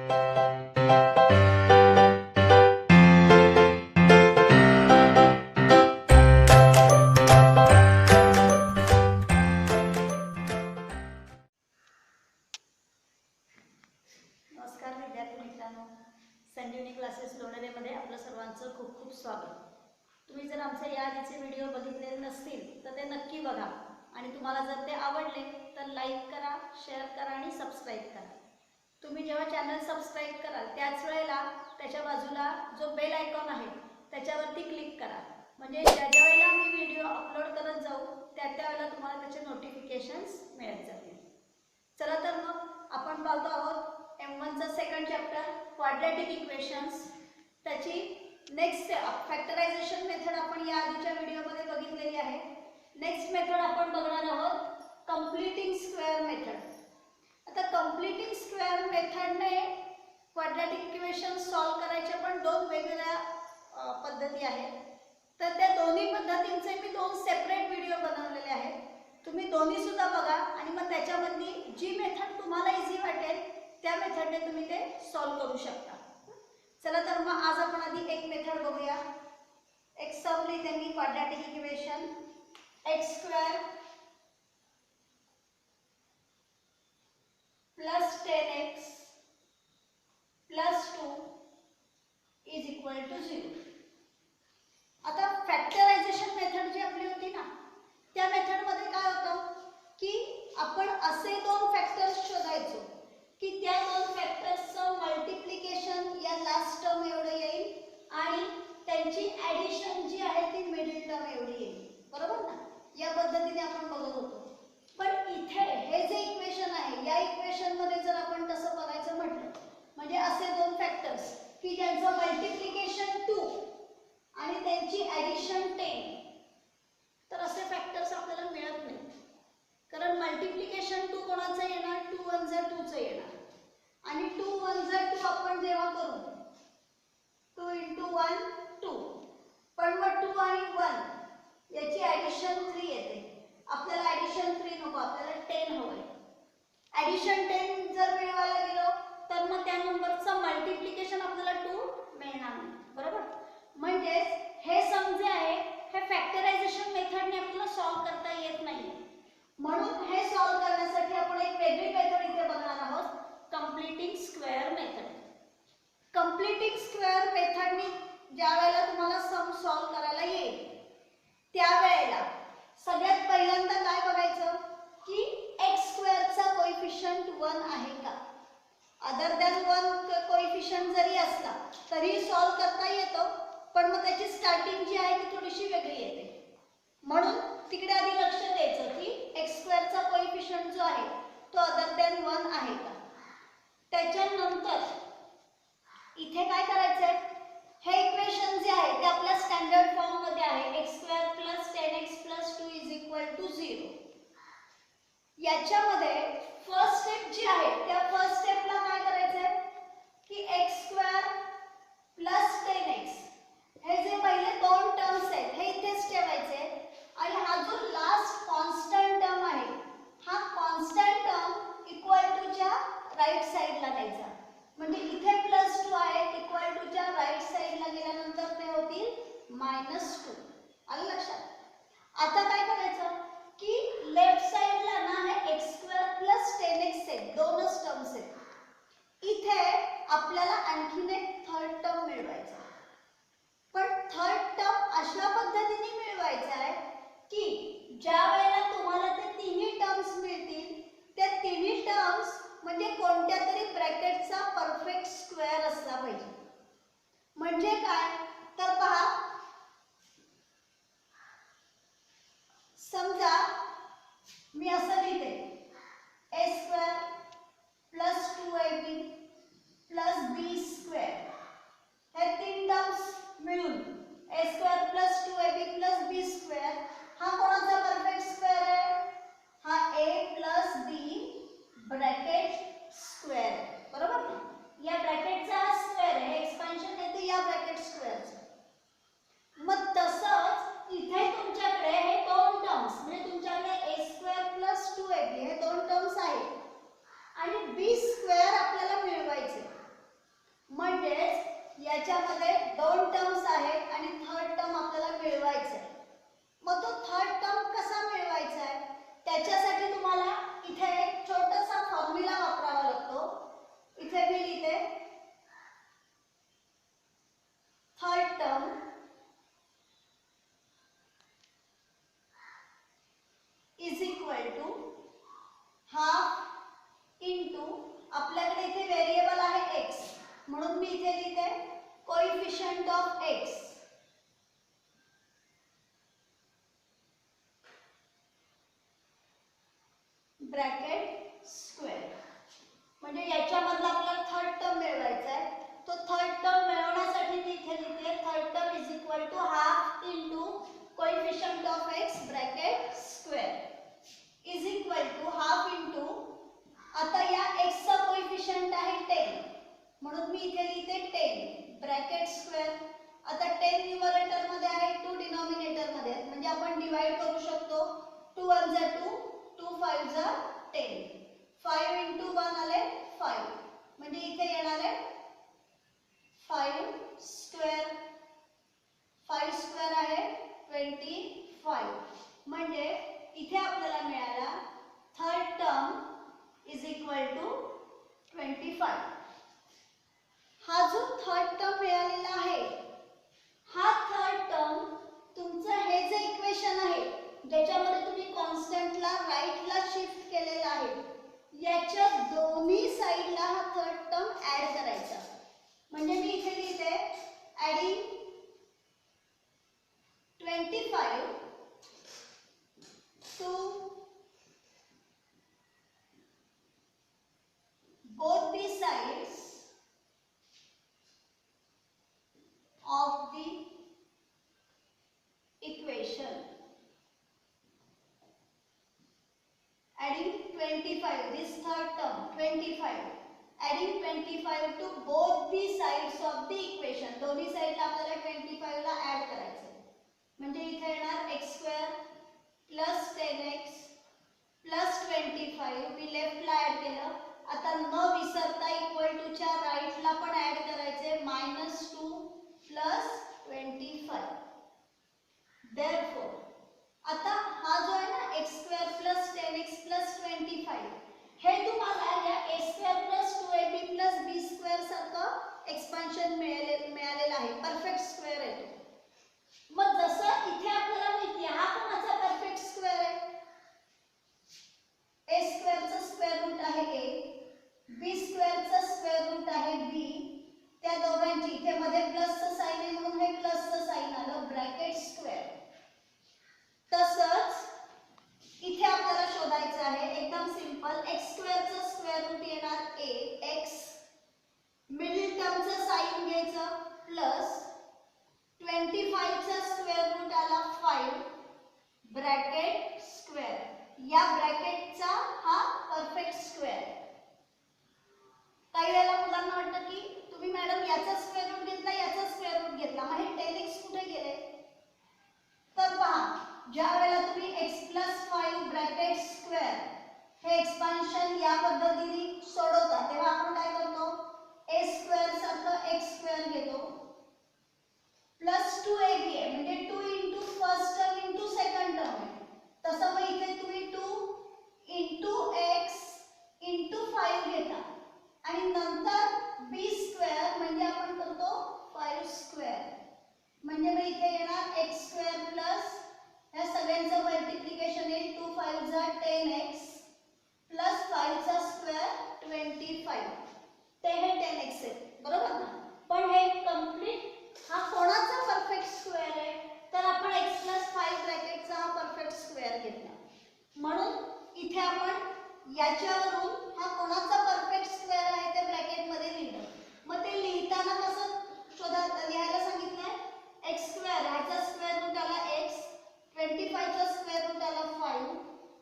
नमस्कार विद्यार्थी मित्रांनो, संजीवनी क्लासेस लोणेरेमध्ये आपलं सर्वांचं खूप खूप स्वागत. तुम्ही जर आमचे या आधीचे व्हिडिओ बघितलेले नसतील तर ते नक्की बघा आणि तुम्हाला जर ते आवडले तर लाईक करा, शेअर करा आणि सबस्क्राईब करा. तुम्ही जेव्हा चॅनल सबस्क्राईब कराल त्याच वेळेला त्याच्या बाजूला जो बेल आयकॉन आहे त्याच्यावरती क्लिक करा, म्हणजे ज्या ज्या वेळेला आम्ही व्हिडिओ अपलोड करत जाऊ त्या वेळेला तुम्हाला त्याचे नोटिफिकेशन्स मिळत जातील. चला तर मग आपण पाहतो आहोत M1 चा सेकंड चॅप्टर क्वाड्रॅटिक इक्वेशन्स. त्याची नेक्स्ट फॅक्टरायझेशन मेथड आपण या आधीच्या व्हिडिओमध्ये बघितलेली आहे. नेक्स्ट मेथड आपण बघणार आहोत कंप्लीटिंग स्क्वेअर मेथड. आता कंप्लीटिंग स्क्वेअर मेथडने क्वाड्रॅटिक इक्वेशन्स सॉल्व करायचे पण दोन वेगवेगळ्या पद्धती आहेत. तर त्या दोन्ही पद्धतींचे मी दोन सेपरेट व्हिडिओ बनवलेले आहेत. तुम्ही दोन्ही सुद्धा बघा आणि मग त्याच्यामधली जी मेथड तुम्हाला इझी वाटेल त्या मेथडने तुम्ही ते सॉल्व करू शकता. चला तर मग आज आपण आधी एक मेथड बघूया. एक सम लिहिते मी क्वाड्रॅटिक इक्वेशन x² + 10x + 2 = 0. आता फॅक्टरायझेशन मेथड जी आपली होती ना त्या मेथडमध्ये काय होतं की आपण असे दोन फॅक्टर्स शोधायचो की त्या दोन फॅक्टर्सचं मल्टिप्लिकेशन या लास्ट टर्म एवढं येईल आणि त्यांची ॲडिशन जी आहे ती मिडल टर्म एवढी येईल. बरोबर ना? या पद्धतीने आपण बघत होतो. पण इथे हे जे इक्वेशन आहे या इक्वेशनमध्ये जर आपण तसं बघायचं म्हटलं म्हणजे असे दोन फॅक्टर्स की ज्यांचं मल्टिप्लिकेशन 2 आणि त्यांची ॲडिशन 10, तर असे फॅक्टर्स आपल्याला मिळत नाहीत. कारण मल्टिप्लिकेशन 2 कोणाचं येणार? 2 1 जा 2 चं येणार आणि 2 1 जा 2 आपण जेव्हा करू 2 × 1 2, पण मग 2 आणि 1 याची ॲडिशन 3 येते. आपल्याला ॲडिशन 3 नको, आपल्याला 10 हवंय. ॲडिशन 10 जर मिळवायला गेलो तर मग त्या नंबरचं मल्टिप्लिकेशन आपल्याला 2 मिळणार नाही. बरोबर? म्हणजेच हे सम जे आहे हे फॅक्टरायझेशन मेथडने आपल्याला सॉल्व करता येत नाही. म्हणून हे सॉल्व करण्यासाठी आपण एक वेगळी मेथड इथे बघणार आहोत, completing square method. Completing square मेथडने ज्या वेळेला तुम्हाला सम सॉल्व करायला येईल त्यावेळेला सगळ्यात पहिल्यांदा काय बघायचं की x² चा कोएफिशियंट 1 आहे का. अदर दॅन 1 कोएफिशियंट जरी असला तरी सॉल्व करता येतो, पण मग त्याची स्टार्टिंग जी आहे ती थोडीशी वेगळी येते. म्हणून तिकडे आधी लक्ष द्यायचं की x² चा कोएफिशियंट जो आहे तो अदर दॅन 1 आहे का. त्याच्यानंतर इथे काय करायचंय, हे इक्वेशन जे आहे ते आपल्या स्टँडर्ड फॉर्म मध्ये आहे x² + 10x + 2 = 0. याच्यामध्ये फर्स्ट स्टेप जी आहे त्या फर्स्ट स्टेपला काय करायचंय की x² + 10x हे जे पहिले दोन टर्म्स आहेत हे इथेच ठेवायचे आणि हा जो लास्ट कॉन्स्टंट टर्म आहे हा कॉन्स्टंट टर्म इक्वल टू च्या राईट साइडला द्यायचा. म्हणजे इथे +2 आहे, इक्वल टू च्या राईट साइडला गेल्यानंतर ते होतील -2. आलं लक्षात? आता काय करायचं की लेफ्ट साइडला ना हे x² + 10x आहेत, दोनच टर्म्स आहेत. इथे आपल्याला आणखीन एक थर्ड टर्म मिळवायचा. पण थर्ड टर्म अशा पद्धतीने मिळवायचा आहे की ज्या वेळेला तुम्हाला ते तिन्ही टर्म्स मिळतील त्या तिन्ही टर्म्स म्हणजे कोणत्या तरी ब्रॅकेटचा परफेक्ट स्क्वेअर असला पाहिजे. म्हणजे काय तर पहा, समजा मी असं लिहिते a² + 2ab + b² हे तीन टर्म्स मिळून a² + 2ab + b² हा कोणाचा परफेक्ट स्क्वेअर आहे? हा a + b ब्रॅकेट स्क्वेअर. बरोबर? या ब्रॅकेटचा हा स्क्वेअर आहे, एक्सपान्शन येते या ब्रॅकेट स्क्वेअरचं. म्हणून मी इथे लिहिते coefficient of x bracket square. म्हणजे याच्यामधला आपल्याला थर्ड टर्म मिळवायचा आहे. तो थर्ड टर्म मिळवण्यासाठी मी इथे लिहिते third term is equal to half into coefficient of x bracket square is equal to half into, आता या x चा कोइफिशियंट आहे 10 म्हणून मी इथे लिहिते 10 ब्रॅकेट स्क्वेअर. आता 10 न्यूमरेटर मध्ये आहे, 2 डिनॉमिनेटर मध्ये आहे, म्हणजे आपण डिवाइड करू शकतो. 2 1 जा 2, 2 5 जा 10, 5 इंटू 1 आले 5, म्हणजे इथे येणार आहे 5 स्क्वेअर. 5 स्क्वेअर आहे 25, म्हणजे इथे आपल्याला मिळाला third term is equal to 25. हा जो थर्ड टर्म मिळालेला आहे, हा थर्ड टर्म तुमचं हे जे इक्वेशन आहे ज्याच्यामध्ये तुम्ही कॉन्स्टंटला राईटला शिफ्ट केलेला आहे, याच्या दोन्ही साइडला हा थर्ड टर्म ऍड करायचा. म्हणजे मी इथे लिहिते adding 25 to both the sides of the equation. Adding 25, this third term 25, adding 25 to both the sides of the equation. दोन्ही साइडला आपल्याला 25 ला ऍड करायचं. म्हणजे इथे येणार x square plus 10x plus 25, मी लेफ्टला ऍड केलं. आता न विसरता इक्वल टू च्या राईटला पण ऍड करायचे -2 प्लस 25. देयरफॉर आता हा जो आहे ना x square plus 10x plus 25, हे तुम्हाला या a square plus 2ab plus b square सारखं एक्सपान्शन मिळालेलं आहे. परफेक्ट स्क्वेअर आहे तो. मग जसं इथे आपल्याला माहिती आहे हा कोणाचा परफेक्ट स्क्वेअर आहे, a स्क्वेअरचा स्क्वेअर रूट आहे a, b स्क्वेअरचा स्क्वेअर रूट आहे b, त्या दोघांची इथे मध्ये प्लसचं साइन आहे म्हणून हे प्लसचं साइन आलं ब्रॅकेट स्क्वेअर. तसंच इथे आपल्याला शोधायचं आहे एकदम सिंपल, x स्क्वेअरचा स्क्वेअर रूट येणार a x, मिडल टर्मचं साइन घ्यायचं प्लस 25 चा स्क्वेअर रूट आला 5 ब्रॅकेट स्क्वेअर. या ब्रॅकेटचा हा परफेक्ट स्क्वेअर. काही वेळेला मुलांना वाटतं की तुम्ही मॅडम याचा स्क्वेअर रूट घेतला याचा स्क्वेअर रूट घेतला, मग हे 10x कुठे गेले? तर पहा, ज्या वेळेला तुम्ही x प्लस 5 ब्रॅकेट स्क्वेअर हे एक्सपान्शन या पद्धतीने सोडवता तेव्हा आपण काय करतो, a स्क्वेअर सारखं x स्क्वेअर घेतो प्लस 2ab आहे म्हणजे 2 into first term into second term आहे. तसं मग इथे तुम्ही 2 इंटू x इंटू 5 घेता आणि नंतर b स्क्वेअर म्हणजे आपण करतो 5 स्क्वेअर, म्हणजे मग इथे येणार x स्क्वेअर प्लस या सगळ्यांचं मल्टिप्लिकेशन येईल 2 5 जा 10x प्लस 5 चा स्क्वेअर 25, ते हे 10x आहे बरोबर ना. पण हे कंप्लीट हा कोणाचा परफेक्ट स्क्वेअर आहे, तर आपण x प्लस 5 ब्रॅकेटचा हा परफेक्ट स्क्वेअर घेतला. म्हणून इथे आपण याच्यावरून हा कोणाचा परफेक्ट स्क्वेअर आहे ते ब्रॅकेट मध्ये लिहिलं. मग ते लिहिताना कसं लिहायला सांगितलंय, x स्क्वेअर ह्याचा स्क्वेअर रूट आला x, 25 चा स्क्वेअर रूट आला 5,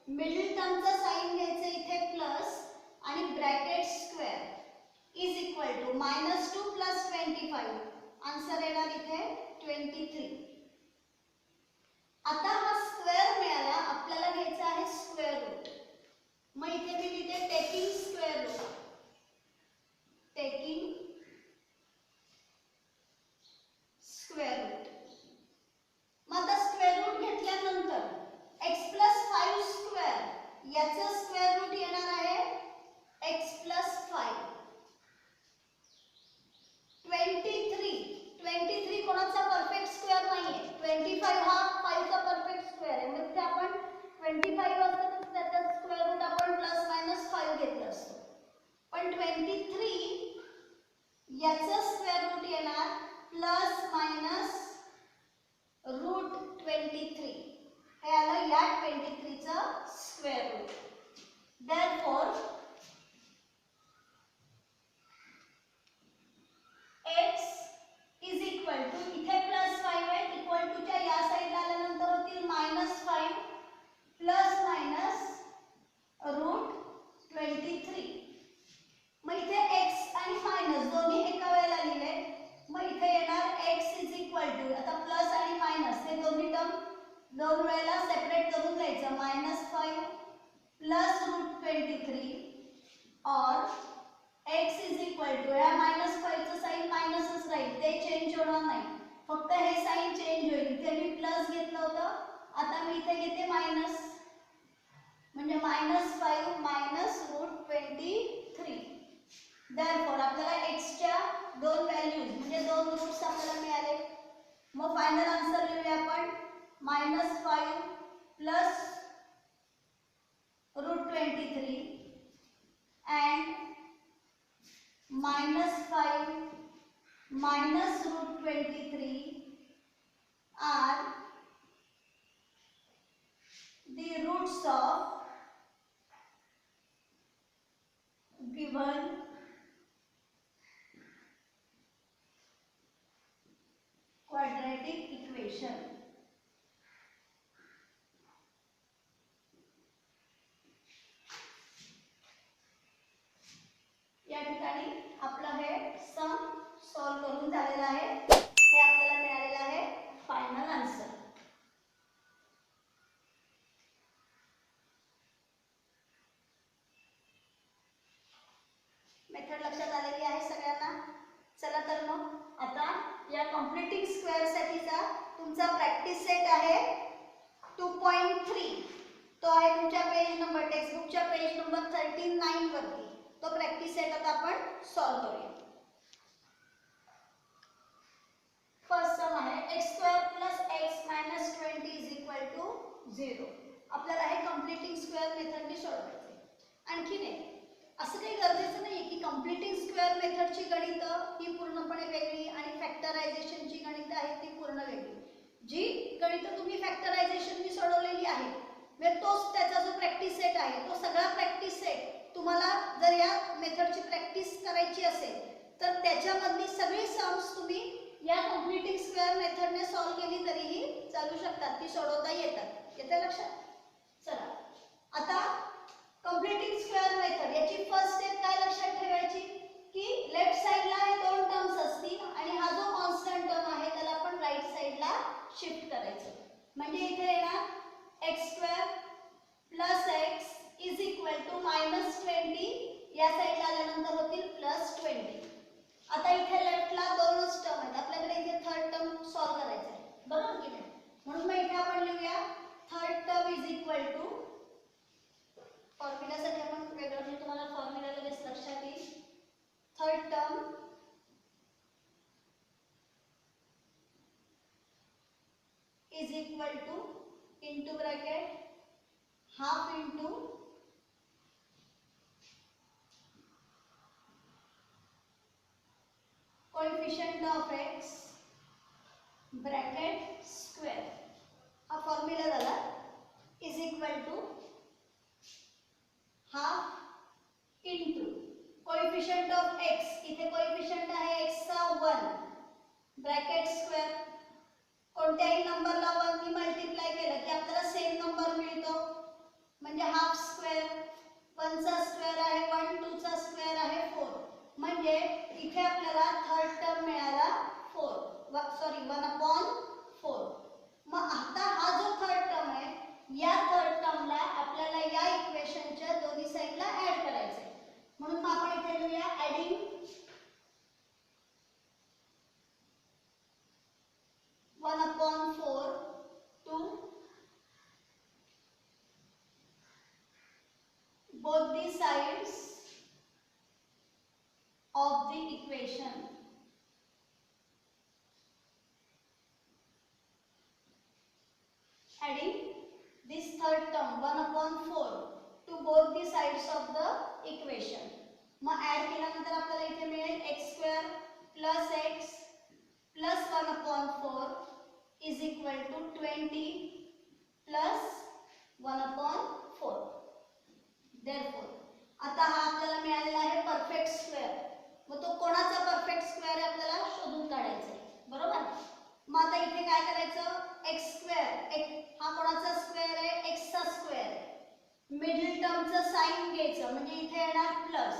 मिडल टर्मचा साइन घ्यायचं इथे प्लस आणि bracket square is equal to -2 plus 25, answer येणार इथे 23. आता हा स्क्वेअर मिळाला, आपल्याला घ्यायचा आहे स्क्वेअर रूट. मग इथे मी लिहिते taking square root, taking square root. मग आता स्क्वेअर रूट घेतल्यानंतर x प्लस 5 स्क्वेअर याचं स्क्वेअर रूट येणार आहे x प्लस 5. 23 कोणाचा परफेक्ट स्क्वेअर नाहीये, 25 हा 5 चा परफेक्ट स्क्वेअर आहे. म्हणजे आपण 25 असतं तर त्याचा स्क्वेअर रूट आपण प्लस मायनस 5 घेतलं असतं, पण 23 याचं प्लस मायनस √23 हे आलं या 23 चं square root. Therefore x is equal to इथे प्लस 5 आहे, इक्वल टू च्या या साईडला आल्यानंतर होतील -5 प्लस मायनस √23. मग इथे x आणि मायनस दोन्ही एका वेळेला लिहिले. मग इथे येणार x इज इक्वल टू आता प्लस आणि मायनस हे दोन्ही टर्म दोन वेळेला सेपरेट करून लिहायचं. -5 प्लस √23 और x इज इक्वल टू या -5 चं साइन मायनसच राहील, ते चेंज होणार नाही, फक्त हे साइन चेंज होईल. इथे मी प्लस घेतलं होतं, आता मी इथे घेते मायनस, म्हणजे -5 मायनस √23. Therefore आपल्याला x च्या दोन व्हॅल्यूज म्हणजे दोन रूट्स आपल्याला मिळाले. मग फायनल आन्सर लिहूया आपण. -5 plus √23 and -5 minus √23 are the roots of given quadratic equation. या ठिकाणी आपलं हे सम सॉल्व करून झालेलं आहे. हे आपल्याला मिळालेलं आहे फायनल आन्सर. मेथड लक्षात आलेली आहे सगळ्यांना. चला तर मग आता या कम्प्लीटिंग स्क्वेअर साठीचा तुमचा प्रॅक्टिस सेट आहे 2.3. तो आहे तुमच्या पेज नंबर टेक्स्टबुकच्या पेज नंबर 39 वरती. तो प्रॅक्टिस सेट आता आपण सॉल्व करूया. फर्स्ट सम आहे x² + x - 20 = 0. आपल्याला हे कम्प्लीटिंग स्क्वेअर मेथडने सोडवायचे. आणखी नाही, असं काही गरजेचं नाहीये की कम्प्लीटिंग स्क्वेअर मेथडची गणितं ही पूर्णपणे वेगळी आणि फॅक्टरायझेशनची गणितं आहेत ती पूर्ण वेगळी. जी गणितं तुम्ही फॅक्टरायझेशननी सोडवलेली आहेत, म्हणजे तोच त्याचा जो प्रॅक्टिस सेट आहे, तो सगळा प्रॅक्टिस सेट तुम्हाला जर या मेथडची प्रॅक्टिस करायची असेल तर त्याच्यामधली सगळी सम्स तुम्ही या कम्प्लीटिंग स्क्वेअर मेथडने सॉल्व केली तरीही चालू शकतात, ती सोडवता येतात. येते लक्षात? चला आता कम्प्लीटिंग स्क्वेअर मेथड याची फर्स्ट स्टेप काय लक्षात ठेवायची की लेफ्ट साइडला हे दोन टर्म्स असतील आणि हा जो कॉन्स्टंट टर्म आहे त्याला आपण राईट साइडला शिफ्ट करायचं. म्हणजे इथे येणार x² + x is equal to -20, या साइडला आल्यानंतर होतील +20. आता इथे लेफ्टला दोनच टर्म आहेत, आपल्याकडे इथे थर्ड टर्म सॉल्व करायचं आहे, बरोबर की नाही? म्हणून मग इथे आपण लिहूया third term is equal to, फॉर्म्युलासाठी आपण वेगळं म्हणजे तुम्हाला फॉर्म्युला लगेच लक्षात येईल. Third term is equal to into bracket half into coefficient of x bracket square. हा फॉर्म्युला झाला. Is equal to half into coefficient of x, इथे कोएफिशिएंट आहे x चा 1 ब्रॅकेट स्क्वेअर. कोणत्याही नंबरला 1 ने मल्टिप्लाय केलं की आपल्याला सेम नंबर मिळतो, म्हणजे हाफ स्क्वेअर. 1 चा स्क्वेअर आहे 1, 2 चा स्क्वेअर आहे 4, म्हणजे इथे आपल्याला थर्ड टर्म मिळाला 1/4. मग आता हा जो थर्ड टर्म आहे या थर्ड टर्मला आपल्याला या इक्वेशनच्या दोन्ही साइडला ऍड करायचं आहे. म्हणून आपण इथे लिहूया adding 1/4 to both the sides of the equation. Adding this third term 1/4 to both the sides of the equation. मग ऍड केल्यानंतर आपल्याला इथे मिळेल x² + x 1/4 is equal to 20 plus 1/4. Therefore आता हा आपल्याला मिळालेला आहे परफेक्ट स्क्वेअर. मग तो कोणाचा परफेक्ट स्क्वेअर आहे आपल्याला शोधून काढायचा आहे, बरोबर. मग आता इथे काय करायचं, एक्स स्क्वेअर, हा कोणाचा स्क्वेअर आहे, एक्स चा स्क्वेअर आहे. मिडल टर्मचं साइन घ्यायचं म्हणजे इथे येणार प्लस,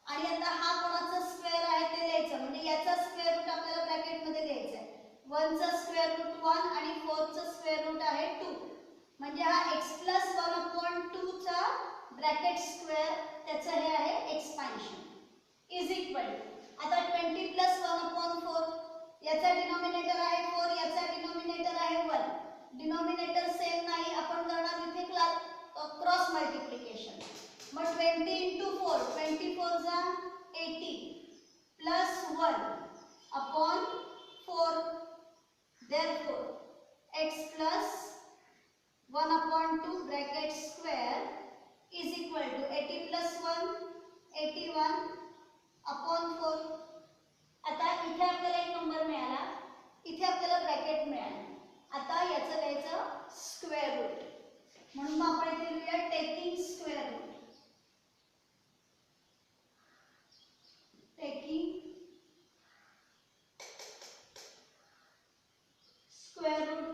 आणि आता हा कोणाचा स्क्वेअर आहे ते लिहायचं म्हणजे याचा स्क्वेअर रूट आपल्याला ब्रॅकेट मध्ये लिहायचा आहे. 1 चा स्क्वेअर रूट 1 आणि 4 चा स्क्वेअर रूट आहे 2. म्हणजे हा x प्लस 1/2 चा ब्रॅकेट स्क्वेअर त्याचं हे आहे एक्सपान्शन इज इक्वल. आता 20 प्लस 1/4 याचा डिनॉमिनेटर आहे 4, याचा डिनॉमिनेटर आहे 1. डिनॉमिनेटर सेम नाही, आपण करणार इथे क्रॉस मल्टिप्लिकेशन. मग 20 into 4, 24 जा 80 plus 1/4. Therefore x plus 1/2 bracket square is equal to 80 plus 1 81/4. आता इथे आपल्याला एक नंबर मिळाला, इथे आपल्याला ब्रॅकेट मिळाला. आता याचं घ्यायचं स्क्वेअर रूट, म्हणून मग आपण इथे लिहूया taking square root. Taking square root.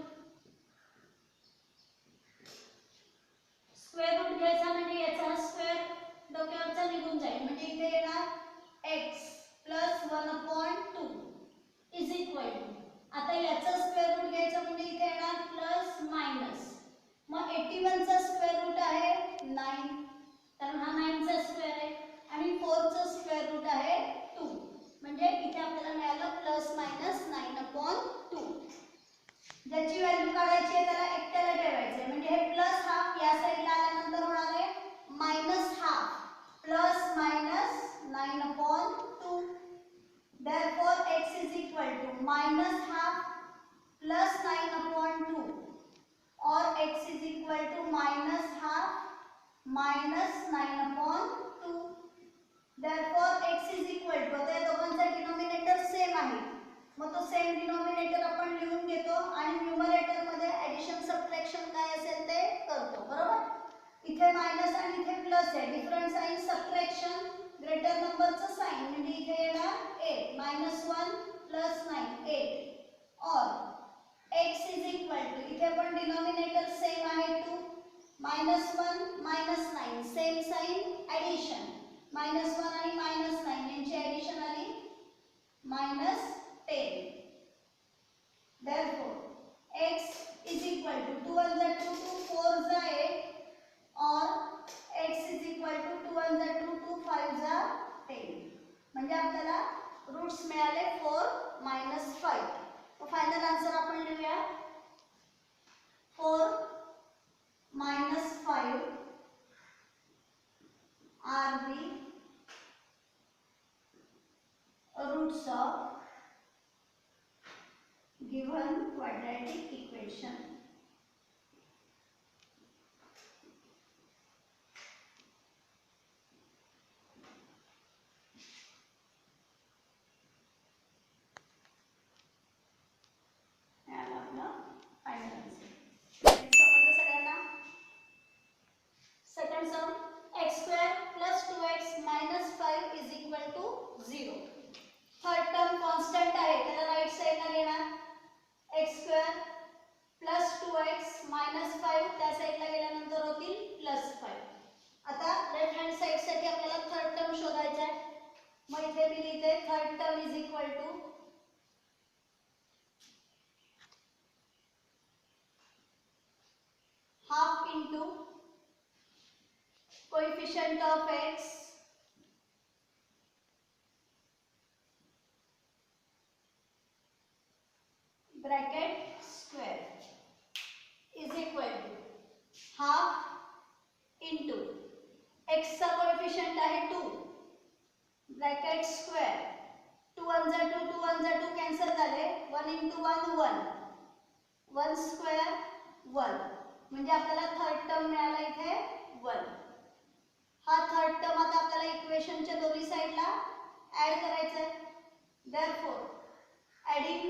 Square root घ्यायचा म्हणजे याचा स्क्वेअर डोक्यावरचा निघून जाईल, म्हणजे इथे येणार x plus 1/2 is equal to. आता याचा स्क्वेअर रूट घ्यायचा म्हणजे इथे येणार प्लस मायनस. मग 81 चा स्क्वेअर रूट आहे 9, कारण हा 9 चा स्क्वेअर आहे, आणि 4 चा स्क्वेअर रूट आहे 2. म्हणजे इथे आपल्याला मिळालं प्लस मायनस 9/2. ज्याची व्हॅल्यू काढायची आहे त्याला एकट्याला ठेवायचं आहे, म्हणजे हे प्लस हाफ या साईडला आल्यानंतर होणार आहे minus half. Plus minus 9/2. Therefore x is equal to minus half plus 9/2 or x is equal to minus half minus 9/2. Therefore x is equal to, आता या दोघांचा डिनॉमिनेटर सेम आहे, मग तो सेम डिनॉमिनेटर आपण लिहून घेतो आणि न्यूमरेटर मध्ये ऍडिशन सबट्रॅक्शन काय असेल ते करतो, बरोबर. इथे मायनस आणि इथे प्लस आहे, डिफरंट साइन सबट्रॅक्शन ग्रेटर नंबरचं साइन, म्हणजे इथे येणार 8 -1 प्लस 9 8 और x इज इक्वल टू, इथे पण डिनॉमिनेटर सेम आहे 2 -1 -9 सेम साइन ऍडिशन, -1 आणि -9 यांची ऍडिशन आली -10. Therefore x is equal to 2 1 जा 2 2 4 जा 8 और x is equal to 2 1 जा 2 2 5 जा 10. म्हणजे आपल्याला रूट्स मिळाले 4 -5. तो फायनल आन्सर आपण लिहूया 4 -5 are the roots of given quadratic equation. Second some, x² plus 2x minus 5 is equal to 0. Third term constant आहे, त्याला राईट साइडला घेणार. x² plus 2x minus 5 त्या साइडला गेल्यानंतर होतील +5. आता लेफ्ट हँड साइड साठी आपल्याला थर्ड टर्म शोधायचा आहे. मग इथे मी लिहिते third term is equal to half into coefficient of x bracket square is equal to half into x चा कोएफिशिएंट आहे 2 ब्रॅकेट स्क्वेअर 2 1 जा 2 2 1 जा 2 कॅन्सल झाले 1 into 1 1 1 स्क्वेअर 1 म्हणजे आपल्याला थर्ड टर्म मिळाला इथे 1. हा थर्ड टर्म आता आपल्याला इक्वेशनच्या दोन्ही साइडला ऍड करायचा आहे. Therefore adding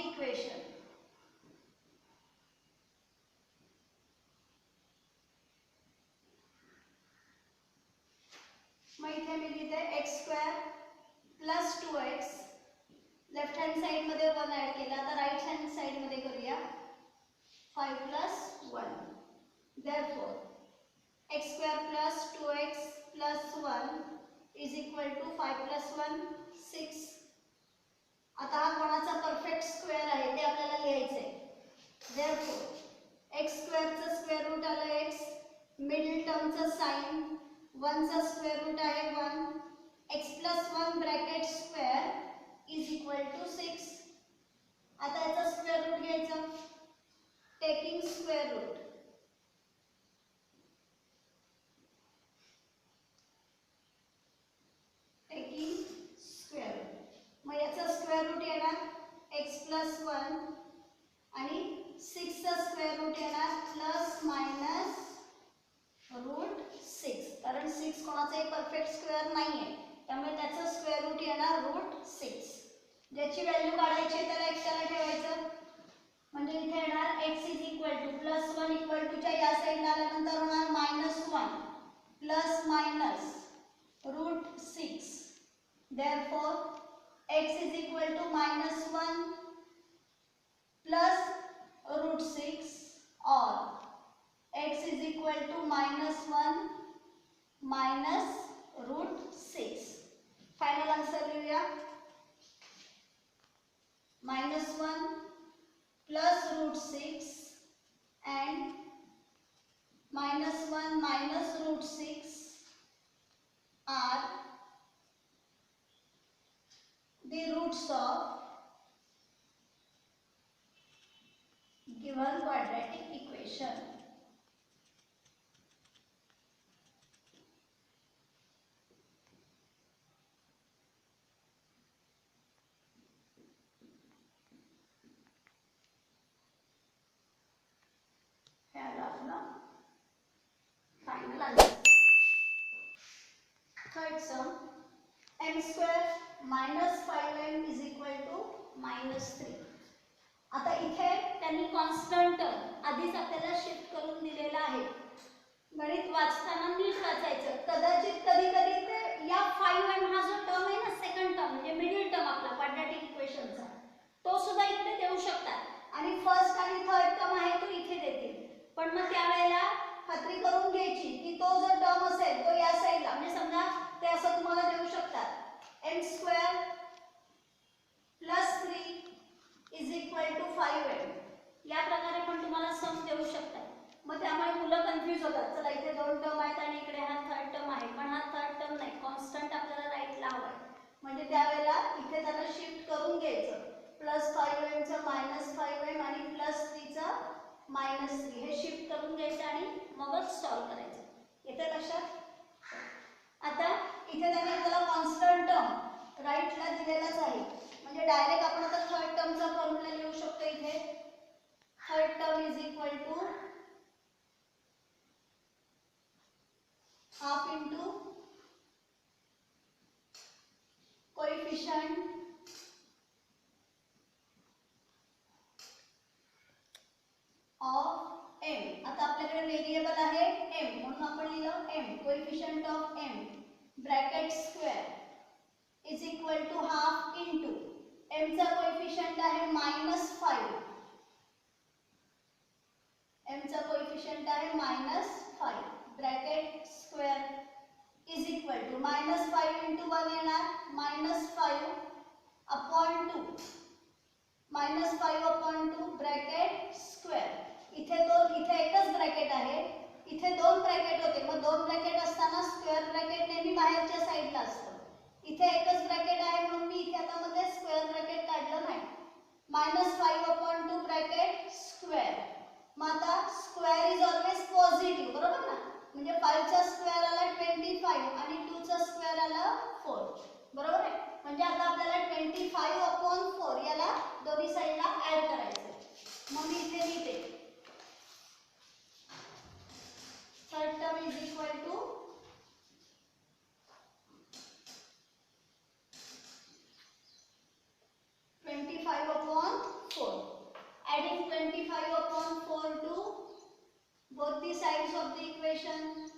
equation. मग इथे मी लिहिते x square plus 2x. Left hand side मध्ये 1 ऍड केला. आता राईट हँड साइड मध्ये करूया 5 plus 1. therefore x square plus 2x plus 1 is equal to 5 plus 1 6. आता हा कोणाचा परफेक्ट स्क्वेअर आहे ते आपल्याला लिहायचं आहे. therefore x square चा स्क्वेअर रूट आला x, मिडल टर्मचा साइन 1 चा स्क्वेअर रूट आहे 1, x plus 1 bracket square is equal to 6. आता याचा स्क्वेअर रूट घ्यायचा, टेकिंग स्क्वेअर रूट. मग याचा स्क्वेअर रूट येणार x प्लस 1 आणि 6 चा स्क्वेअर रूट येणार प्लस मायनस रूट 6. कारण 6 कोणाचाही परफेक्ट स्क्वेअर नाहीये, त्यामुळे त्याचा स्क्वेअर रूट येणार रूट 6. ज्याची व्हॅल्यू काढायची आहे त्याला एकट्याला ठेवायचं. म्हणजे इथे येणार x is equal to plus 1 equal to च्या या साईडला आल्यानंतर होणार minus 1 plus minus root 6. therefore x is equal to minus 1 plus root 6 or x is equal to minus 1 minus root 6. Final answer लिहूया minus 1 plus root 6 and minus 1 minus root 6 are the roots of given quadratic equation. Final answer. Third sum, m square minus 5m is equal to minus 3. आता इथे त्यांनी constant आधीच आपल्याला shift करून दिलेला आहे. गणित वाचताना नीट वाचायचं. कदाचित कधी कधी ते या 5m हा जो टर्म आहे ना, सेकंड टर्म म्हणजे मिडल टर्म आपला क्वाड्रॅटिक इक्वेशनचा, तो सुद्धा इकडे देऊ शकतात आणि फर्स्ट आणि थर्ड टर्म आहे तो इथे देतील. पण मग त्यावेळेला खात्री करून घ्यायची की तो जो टर्म असेल तो या साईडला, म्हणजे समजा ते असं तुम्हाला देऊ शकतात m square plus 3 is equal to 5m. या प्रकारे पण तुम्हाला सम देऊ शकतात. मग त्यामुळे मुलं कन्फ्यूज होतात. चला इथे 2 टर्म आहेत आणि इकडे हा थर्ड टर्म आहे, पण हा थर्ड टर्म नाही, कॉन्स्टंट आपल्याला राईटला हवाय. म्हणजे त्यावेळेला इथे त्याला शिफ्ट करून घ्यायचं. प्लस 5m चं मायनस 5m आणि प्लस 3 चं मायनस 3 हे शिफ्ट करून घ्यायचं आणि मगच सॉल्व करायचं. येते लक्षात? आता इथे त्यांनी आपल्याला कॉन्स्टंट टर्म राईटला दिलेलाच आहे, म्हणजे डायरेक्ट आपण आता थर्ड टर्मचा फॉर्म्युला लिहू शकतो. इथे third term is equal to half into coefficient of m. आता आपल्याकडे व्हेरिएबल आहे m, म्हणून आपण लिहिलं m, coefficient of m bracket square is equal to half into m चा कोएफिशिएंट आहे -5, m चा कोएफिशिएंट आहे -5 bracket square is equal to -5 into 1 येणार -5 अपॉन 2 -5 अपॉन 2 ब्रॅकेट स्क्वेअर. इथे एकच ब्रॅकेट आहे, इथे 2 ब्रॅकेट होते, मग 2 ब्रॅकेट असताना स्क्वेअर ब्रॅकेट नेहमी बाहेरच्या साईडला असतं. इथे एकच ब्रॅकेट आहे म्हणून मी इथे आता मध्ये स्क्वेअर ब्रॅकेट काढलं नाही. -5 अपॉन 2 ब्रॅकेट स्क्वेअर. मग आता स्क्वेअर इज ऑलवेज पॉझिटिव्ह, बरोबर ना? म्हणजे 5 चा स्क्वेअर आला 25 आणि 2 चा स्क्वेअर आला 4, बरोबर आहे? म्हणजे आता आपल्याला 25 अपॉन 4 याला दोन्ही साईडला ऍड करायचं. मग मी इथे लिहिते third term is equal to 25 25/4. Adding 25/4 to both the sides of the equation.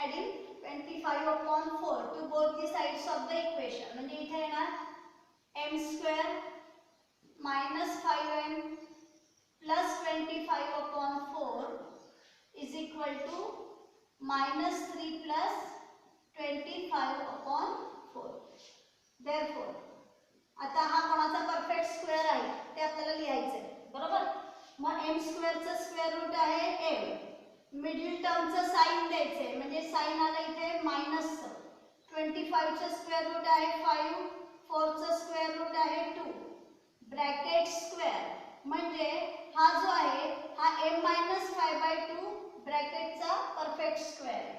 Adding 25/4 to both the sides of the equation. म्हणजे इथे येणार m² minus 5m plus 25/4 is equal to minus 3 plus 25/4. Therefore, आता हा कोणाचा perfect square आहे ते आपल्याला लिहायचं आहे, बरोबर. मग m² चा स्क्वेअर रूट आहे m. मिडिल टर्मचं साइन द्यायचं आहे, म्हणजे साइन आलं इथे मायनसचं. 25 चं स्क्वेअर रूट आहे 5, 4 चं स्क्वेअर रूट आहे 2. ब्रॅकेट स्क्वेअर म्हणजे हा जो आहे हा m-5/2 ब्रॅकेटचा परफेक्ट स्क्वेअर आहे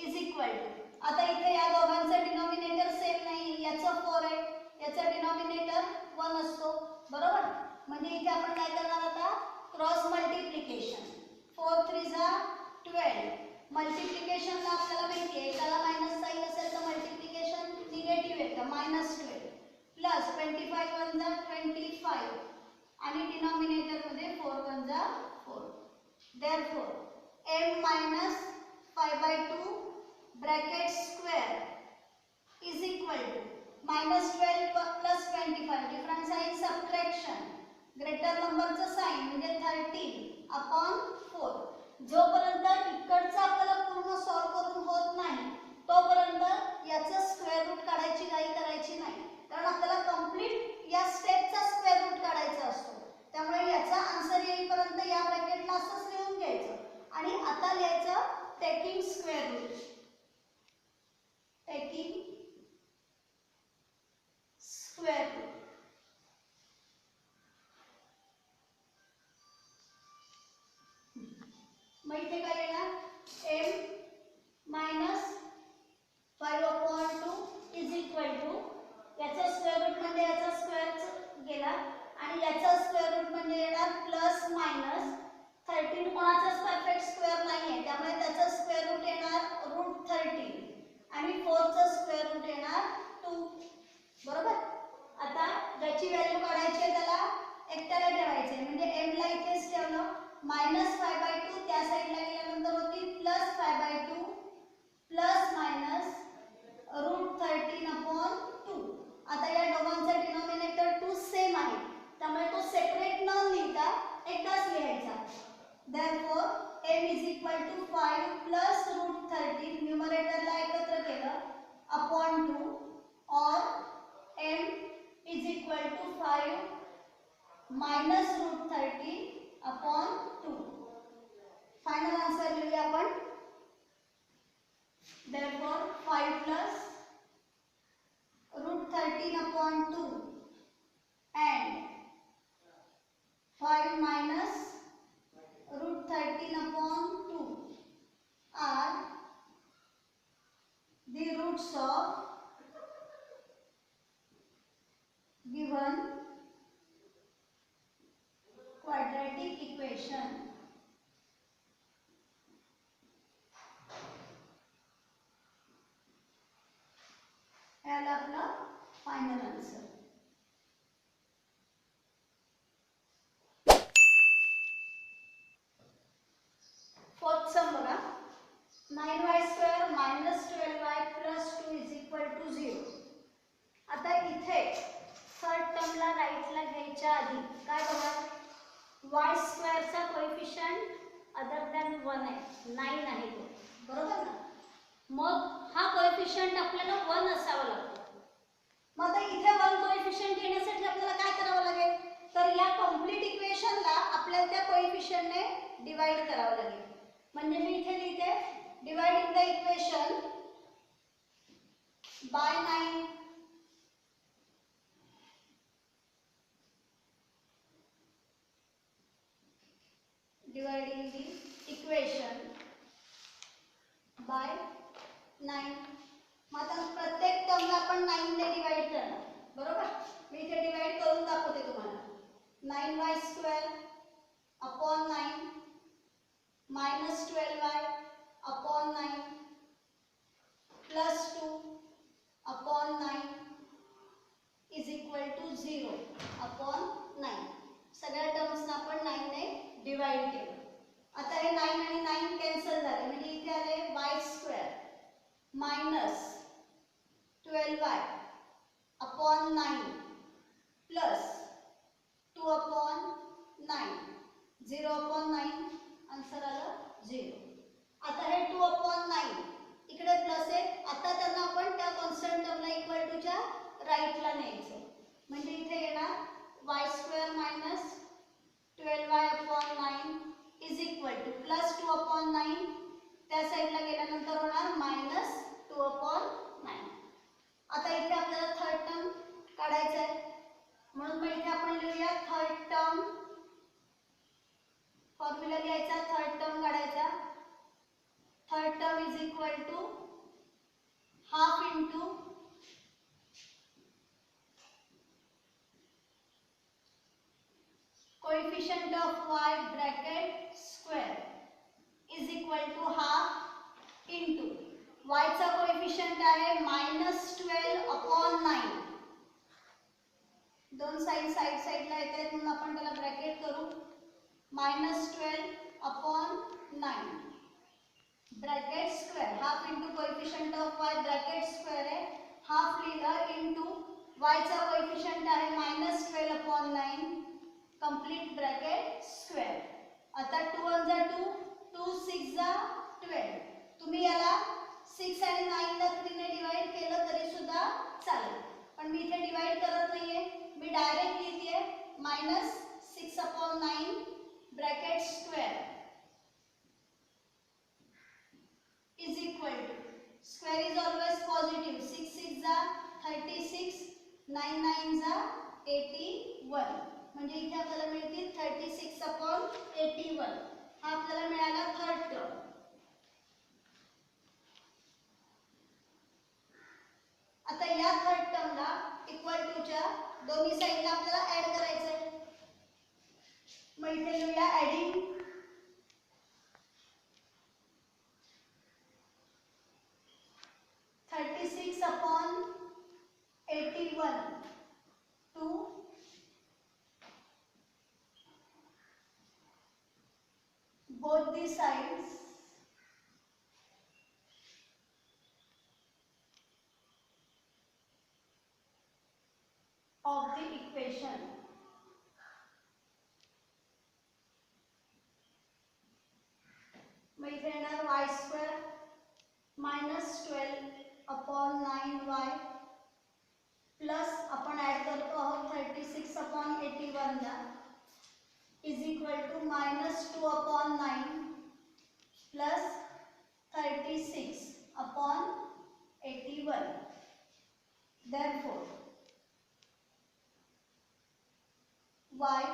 इज इक्वल टू. आता इथे या दोघांचा डिनॉमिनेटर सेम नाही, याचं 4 आहे, याचा डिनॉमिनेटर 1 असतो, बरोबर. म्हणजे इथे आपण काय करणार आता क्रॉस मल्टिप्लिकेशन. 4 3 जा 12. मल्टिप्लिकेशनला आपल्याला माहिती आहे एकाला मायनस साइन असेल तर मल्टिप्लिकेशन निगेटिव्ह येतं -12 प्लस 25 1 जा 25 आणि डिनॉमिनेटर मध्ये 4 1 जा 4. Therefore m-5/2 bracket square is equal to -12 plus 25. Different sign subtraction. Greater नंबरचं साइन म्हणजे 13/4. जोपर्यंत इकडचं आपल्याला पूर्ण सॉल्व करून होत नाही तोपर्यंत याचं स्क्वेअर रूट काढायची घाई करायची नाही, कारण आपल्याला कंप्लीट या स्टेपचा स्क्वेअर रूट काढायचा असतो. त्यामुळे याचा आन्सर येईपर्यंत या ब्रॅकेटला असंच लिहून घ्यायचं आणि आता लिहायचं taking square root. Taking square root. मग इथे काय येणार m-5/2 इज इक्वल टू याचा स्क्वेअर रूट म्हणजे याचा स्क्वेअर गेला आणि याचा स्क्वेअर रूट म्हणजे येणार प्लस मायनस 13. कोणाचाच परफेक्ट स्क्वेअर नाही आहे त्यामुळे त्याचा स्क्वेअर रूट येणार √13 आणि 4 चा स्क्वेअर रूट येणार 2, बरोबर. आता ज्याची व्हॅल्यू काढायची आहे त्याला एकट्याला ठेवायचे, म्हणजे m ला इथेच ठेवलं. -5/2 त्या साइडला गेल्यानंतर होती +5/2 प्लस मायनस √13/2. आता या दोघांचा डिनॉमिनेटर 2 सेम आहे त्यामुळे तो सेपरेट न लिहिता एकदाच लिहायचा. Therefore m is equal to 5 plus √13 न्यूमरेटरला एकत्र केलं अपॉन 2 और m is equal to 5 minus √13/2. Final answer लिहूया आपण. Therefore 5 plus √13/2 and 5 minus √13/2 are the roots of given quadratic equation. याला आपला फायनल आन्सर. फोर्थ सम बघा. 9y² minus 12y plus 2 is equal to 0. आता इथे थर्ड टर्मला राईटला घ्यायच्या आधी काय बघा y² चा कोएफिशियंट अदर दॅन 1 आहे, 9 आहे तो, बरोबर ना. मग हा कोएफिशियंट आपल्याला 1 असावा लागतो. मग आता इथे 1 कोएफिशियंट येण्यासाठी आपल्याला काय करावं लागेल तर या कंप्लीट इक्वेशनला आपल्याला त्या कोएफिशियंटने डिवाइड करावं लागेल. म्हणजे मी इथे लिहिते dividing the equation by 9. Dividing the equation by 9. मग आता प्रत्येक टर्मला आपण 9 ने डिवाइड करणार, बरोबर. मी इथे डिवाइड करून दाखवते तुम्हाला. 9y² upon 9 minus 12y upon 9 plus 2 upon 9 is equal to 0 upon 9. सगळ्या टर्म्सना आपण 9 ने डिवाइड केलं. आता हे 9 आणि 9 कॅन्सल झाले, म्हणजे इथे आले y² minus 12y upon 9 plus 2 upon 9 0 upon 9 answer आलं 0. आता हे 2 अपॉन 9 इकडे प्लस आहे. आता त्यांना आपण त्या कॉन्स्टंट टर्मला इक्वल टूच्या राईटला न्यायचं, म्हणजे इथे येणार y² minus 12y upon 9 is equal to plus 2 upon 9 त्या साईडला गेल्यानंतर होणार मायनस 2 अपॉन 9. आता इथे आपल्याला थर्ड टर्म काढायचं आहे, म्हणून मग इथे आपण लिहूया थर्ड टर्म. फॉर्म्युला लिहायचा, थर्ड टर्म काढायचा. Third term is equal to half into coefficient of y bracket square is equal to half into y चा कोएफिशिएंट आहे -12 अपॉन 9. दोन साईडला येतात म्हणून आपण त्याला ब्रॅकेट करू. -12 upon 9 bracket square half into coefficient of y bracket square आहे. हाफ लिहिलं इंटू y चा कोएफिशिएंट आहे -12 अपॉन 9 कंप्लीट ब्रॅकेट स्क्वेअर. आता 2 1 जा 2, 2 6 जा 12. तुम्ही याला 6 आणि 9 ला 3 ने डिवाइड केलं तरी सुद्धा चालेल, पण मी इथे डिवाइड करत नाहीये, मी डायरेक्ट लिहितेय -6 upon 9 bracket square is equal to square is always positive. 6 6 जा 36, 9 9 जा 81, म्हणजे इथे आपल्याला मिळतील 36 अपॉन 81. हा आपल्याला मिळाला थर्ड टर्म. आता या थर्ड टर्मला इक्वल टूच्या दोन्ही साईडला आपल्याला ऍड करायचं आहे. मग इथे लिहूया adding 36 upon 81 to both the sides of the equation. मग इथे येणार y² -12 अपॉन 9y प्लस आपण ऍड करतो आहोत 36 अपॉन 81 ला is equal to -2 upon 9 plus 36 upon 81. Therefore y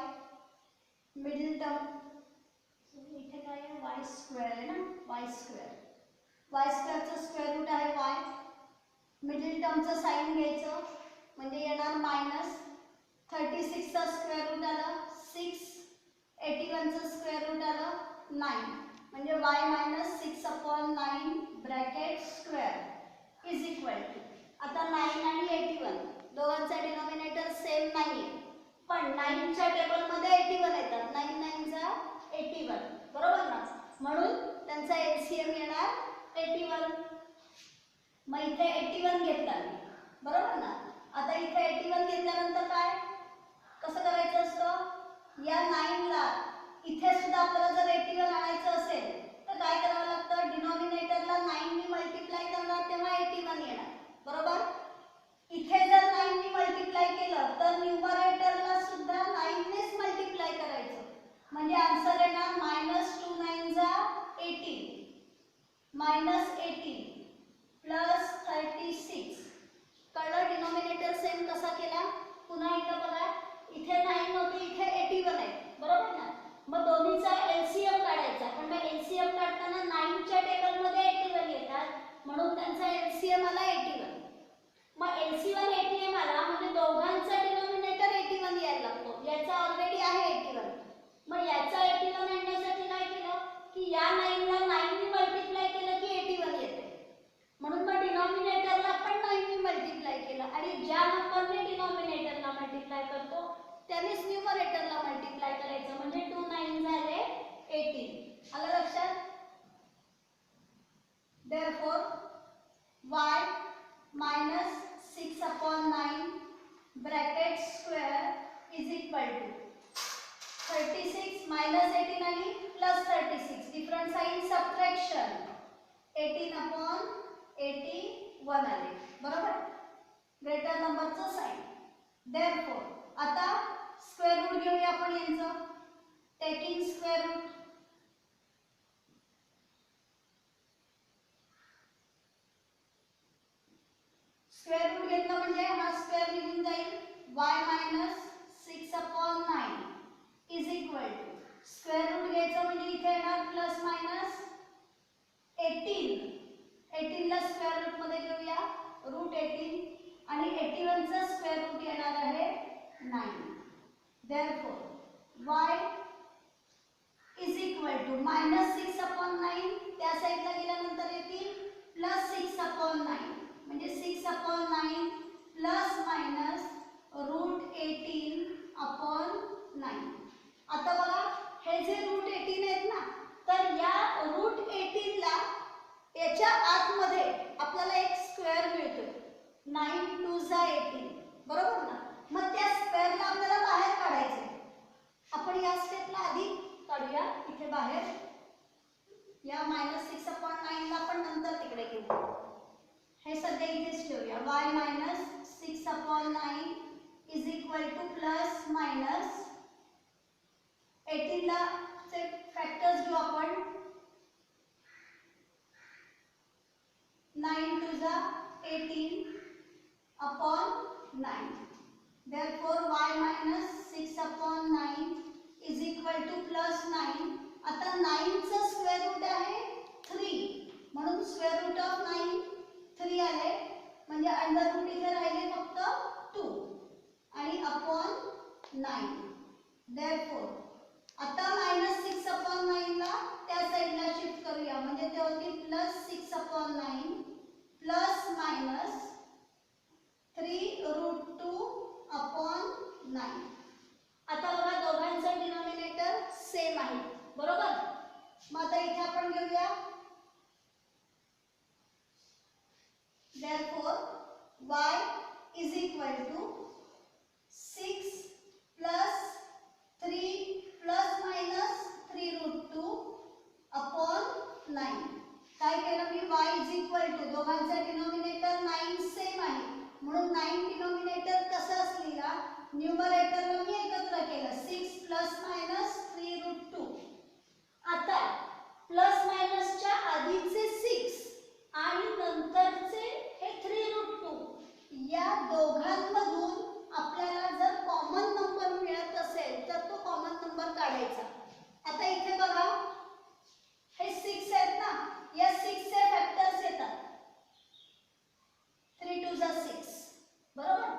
middle term इथे काय आहे y² आहे ना, y² चं स्क्वेअर रूट आहे y. मिडिल टर्मचं साइन घ्यायचं, म्हणजे येणार -36 चा स्क्वेअर रूट आला 6, 81 चं स्क्वेअर रूट आलं 9, म्हणजे y -6 upon 9 bracket square is equal to. आता 9 आणि 81 दोघांचा डिनॉमिनेटर सेम नाहीये, पण 9 च्या टेबलमध्ये 81 येतात. 9 9 जा 81, बरोबर ना, म्हणून त्यांचा एलसीएम येणार 81. मग इथे 81 घेतला मी, बरोबर ना. आता इथे 81 घेतल्यानंतर काय कसं करायचं असतं, या 9 ला इथे सुद्धा आपल्याला जर 81 आणायचं असेल तर काय करावं लागतं, डिनॉमिनेटरला 9 ने मल्टिप्लाय करणार तेव्हा 81 येणार, बरोबर. इथे जर 9 ने मल्टिप्लाय केलं तर न्यूमरेटरला सुद्धा 9 नेच मल्टिप्लाय करायचं, म्हणजे आन्सर येणार -2 9 जा 18 -18 प्लस 36. कळलं डिनॉमिनेटर सेम कसा केला. पुन्हा एकदा बघा, इथे 9 होते, इथे 81 आहे, बरोबर ना. मग दोन्हीचा एलसीएम काढायचा, पण मग एलसीएम काढताना 9 च्या टेबलमध्ये 81 येतात, म्हणून त्यांचा एलसीएम आला 81. त्यानेच न्यूमरेटरला मल्टिप्लाय करायचं म्हणजे 2 9 झाले 18. आलं लक्षात? Therefore y minus 6 upon 9 bracket square is equal to 36 minus 18 आणि plus 36 different sign subtraction 18 upon 81 आले बरोबर ग्रेटर नंबरचं साइन. Therefore आता स्क्वेअर रूट घेऊया आपण यांचं taking square root square root घेतलं म्हणजे हा स्क्वेअर निघून जाईल y minus 6 upon 9 is equal to square root घ्यायचं म्हणजे इथे येणार प्लस मायनस 18 18 ला स्क्वेअर रूट मध्ये घेऊया रूट 18 आणि 81 चा स्क्वेअर रूट येणार आहे 9. Therefore y is equal to minus 6 upon 9 त्या साइडला गेल्यानंतर येतील प्लस 6 upon 9 म्हणजे 6 upon 9 plus minus root 18 upon 9. आता बघा हे जे रूट 18 आहेत ना तर या रूट 18 ला याच्या आतमध्ये आपल्याला एक स्क्वेअर मिळतोय 9 2 जा 18 बरोबर ना. मग त्या स्क्वेअरला आपल्याला बाहेर काढायचे. आपण या स्टेपला आधी काढूया इथे बाहेर या -6 upon 9 ला आपण नंतर तिकडे घेऊ. हे सध्या इथेच ठेवूया y minus 6 upon 9 is equal to plus minus 18 ला चे फॅक्टर्स घेऊ आपण 9 2 जा 18 upon 9. Therefore y minus 6 upon 9 is equal to plus 9. आता 9 चा स्क्वेअर रूट आहे 3 म्हणून स्क्वेअर रूट ऑफ 9 3 आले म्हणजे अंडर रूट इथे राहिले फक्त 2 आणि अपॉन 9. Therefore आता -6 upon 9 ला त्या साइडला शिफ्ट करूया म्हणजे ते होतील +6 upon 9 plus minus 3 root 2 upon 9. आता बघा दोघांचा डिनॉमिनेटर सेम आहे बरोबर. मग आता इथे आपण घेऊया therefore y is equal to 6 plus 3 plus minus 3 root 2 upon 9. काय केलं मी y is equal to दोघांचा डिनॉमिनेटर 9 सेम आहे म्हणून 9 डिनॉमिनेटर कसं असलेला न्यूमरेटरला मी एकत्र केलं 6 plus minus 3 root 2. आता प्लस मायनसच्या आधीचे 6 आणि नंतरचे हे 3 रूट 2 या दोघांमधून आपल्याला जर कॉमन नंबर मिळत असेल तर तो कॉमन नंबर काढायचा. आता इथे बघा हे 6 आहेत ना या 6 चे फॅक्टर्स येतात 3 2 जा 6 बरोबर.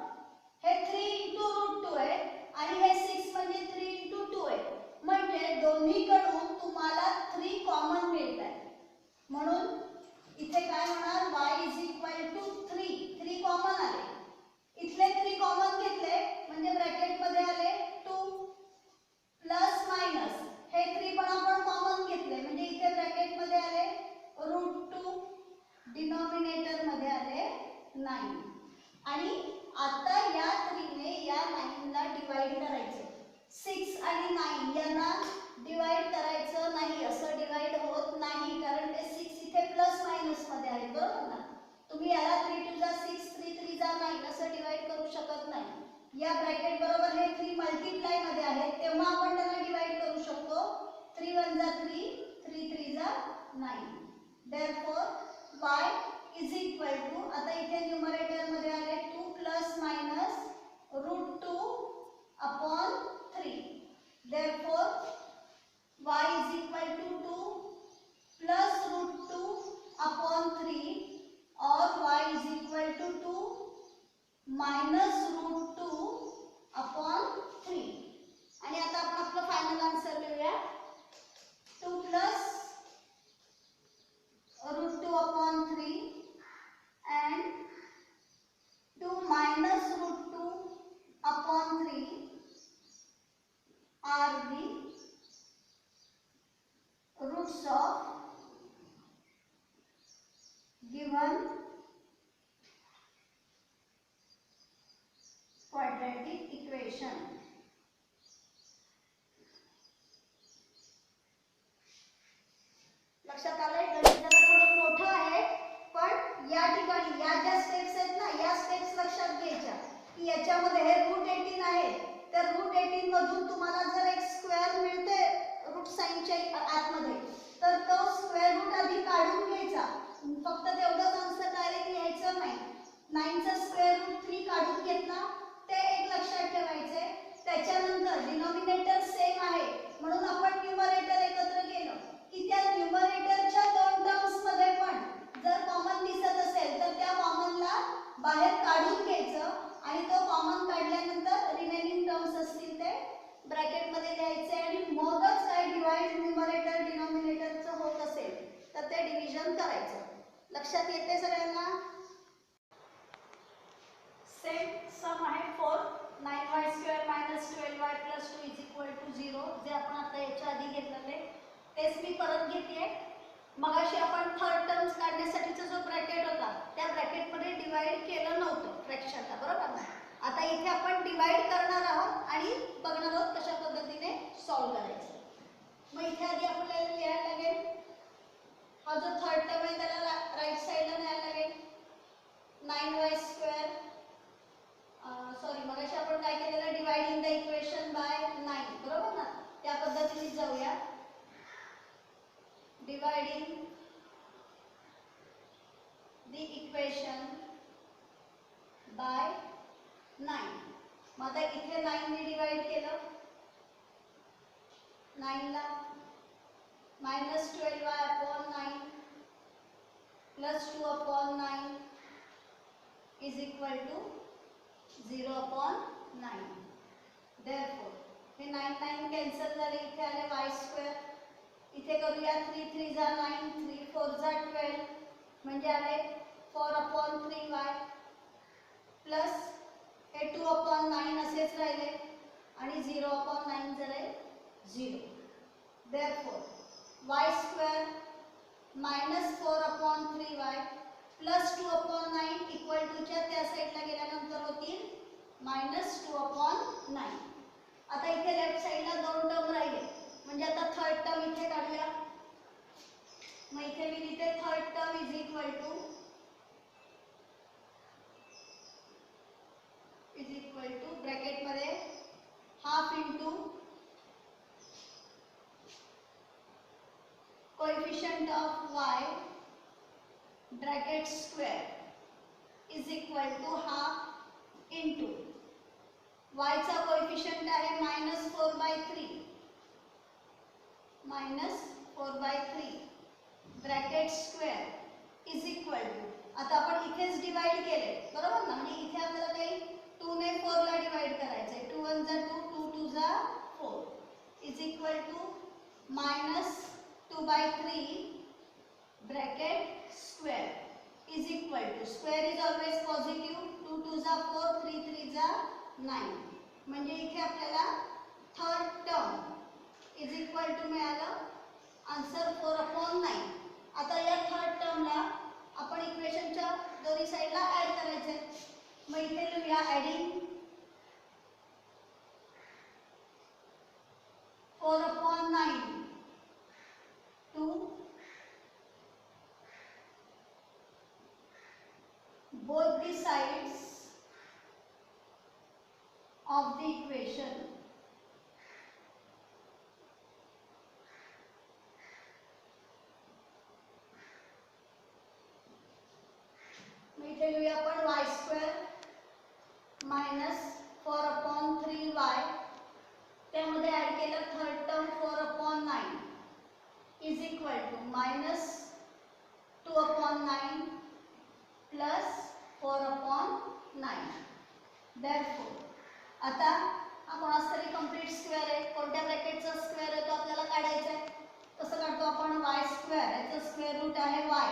हे 3 रूट 2 आहे आणि हे 6 म्हणजे 3 2 आहे म्हणजे दोन्हीकडून तुम्हाला 3 कॉमन मिळतात. म्हणून इथे काय होणार y is equal to 3 common आले. इथले 3 कॉमन घेतले म्हणजे ब्रॅकेट मध्ये आले 2 प्लस मायनस हे 3 पण आपण कॉमन घेतले म्हणजे इथे ब्रॅकेट मध्ये आले रूट 2 डिनॉमिनेटर मध्ये आले 9 आणि आता या 3 ने या 9 ला डिवाइड करायचे. 6 आणि 9 यांना डिवाइड करायचं नाही असं डिवाइड होत नाही कारण ते 6 इथे प्लस मायनस मध्ये आहे बरोबर ना. तुम्ही याला 3 2 जा 6 3 3 जा 9 असं डिवाइड करू शकत नाही. या ब्रॅकेट बरोबर हे 3 मल्टिप्लाय मध्ये आहे तेव्हा आपण त्यांना डिवाइड करू शकतो 3 1 जा 3 3 3 जा 9. Therefore y is equal to आता इथे न्यूमरेटर मध्ये आले 2 plus minus route 2 upon 3. Therefore y is equal to 2 plus root 2 upon 3 or y is equal to 2 minus root 2 upon 3. आणि आता आपण आपलं फायनल आन्सर लिहूया 2 plus root 2 upon 3 quadratic equation. लक्षात आलंय? गणित जरा थोडं मोठं आहे, पण या ठिकाणी या ज्या स्टेप्स आहेत ना, या स्टेप्स लक्षात घ्यायच्या की याच्यामध्ये हे रूट 18 आहे. तर रूट 18 मधून तुम्हाला जर एक स्क्वेअर मिळते रूट साइनच्या आतमध्ये, तर तो स्क्वेअर रूट आधी काढून घ्यायचा. फक्त तेवढंच आन्सर डायरेक्ट लिहायचं नाही. 9 चा स्क्वेअर रूट 3 काढून घेतला, ते एक लक्षात ठेवायचंय. त्याच्यानंतर डिनॉमिनेटर सेम आहे म्हणून आपण न्यूमरेटर एकत्र केलं की त्या न्यूमरेटरच्या दोन टर्म्स मध्ये पण जर कॉमन दिसत असेल तर त्या कॉमनला बाहेर काढून घ्यायचं आणि तो कॉमन काढल्यानंतर रिमेनिंग टर्म्स असतील ते ब्रॅकेट मध्ये लिहायचे आणि मगच काय डिवाइड न्यूमरेटर डिनॉमिनेटरचं होत असेल तर ते डिव्हिजन करायचं. लक्षात येते सगळ्यांना? सेम सम आहे 4 9y² - 12y + 2 = 0, जे आपण आता याच्या आधी घेतलेले तेच मी परत घेते. मगाशी आपण थर्ड टर्म्स काढण्यासाठीचा जो ब्रॅकेट होता त्या ब्रॅकेट मध्ये डिवाइड केलं नव्हतं फ्रॅक्शनला, बरोबर ना? आता इथे आपण डिवाइड करणार आहोत आणि बघणार आहोत कशा पद्धतीने सॉल्व करायचं. मग इथे आधी आपल्याला लिहायला लागेल, हा जो थर्ड टर्म आहे त्याला राईट साइडला न्यायला लागेल. 9y², सॉरी मगाशी आपण काय केलेलं, डिवाइडिंग द इक्वेशन बाय 9, बरोबर ना? त्या पद्धतीने जाऊया. Dividing the equation by 9. मग आता इथे 9 ने डिवाइड केलं, 9 ला -12y/9 + 2/9 = 0/9. Therefore हे 9 9 कॅन्सल झाले, इथे आले y². इथे करूया 3 3 जा 9, 3 4 जा 12 म्हणजे आले 4/3y प्लस हे 2/9 असेच राहिले आणि 0/9 झाले 0. Therefore y² - 4/3y plus 2/9 equal to च्या त्या साइडला गेल्यानंतर होतील -2/9. आता इथे लेफ्ट साइडला दोन टर्म राहिले म्हणजे आता थर्ड टर्म इथे काढूया. मग इथे मी लिहिते third term is equal to bracket मध्ये half into coefficient of y bracket square is equal to half into y चा कोएफिशिएंट आहे -4/3 bracket square is equal to, आता आपण इथेच डिवाइड केले, बरोबर ना? म्हणजे इथे आपल्याला काही 2 ने 4 ला डिवाइड करायचे. 2 1 जा 2, 2 2 जा 4 is equal to -2/3 bracket square is equal to, square is always positive, 2 2 जा 4, 3 3 जा 9. म्हणजे इथे आपल्याला third term is equal to मिळालं आन्सर 4/9. आता या थर्ड टर्मला आपण इक्वेशनच्या दोन्ही साइडला ऍड करायचे. मग इथे लिहूया adding 4/9 to both the sides of the equation. इथे लिहूया आपण y² - 4/3y, त्यामध्ये ऍड केलं third term 4/9 is equal to -2/9 plus 4/9. Therefore आता हा कोणाचा तरी कंप्लीट स्क्वेअर आहे, कोणत्या ब्रॅकेटचा स्क्वेअर आहे तो आपल्याला काढायचा आहे. कसं काढतो आपण? y², याचं स्क्वेअर रूट आहे y,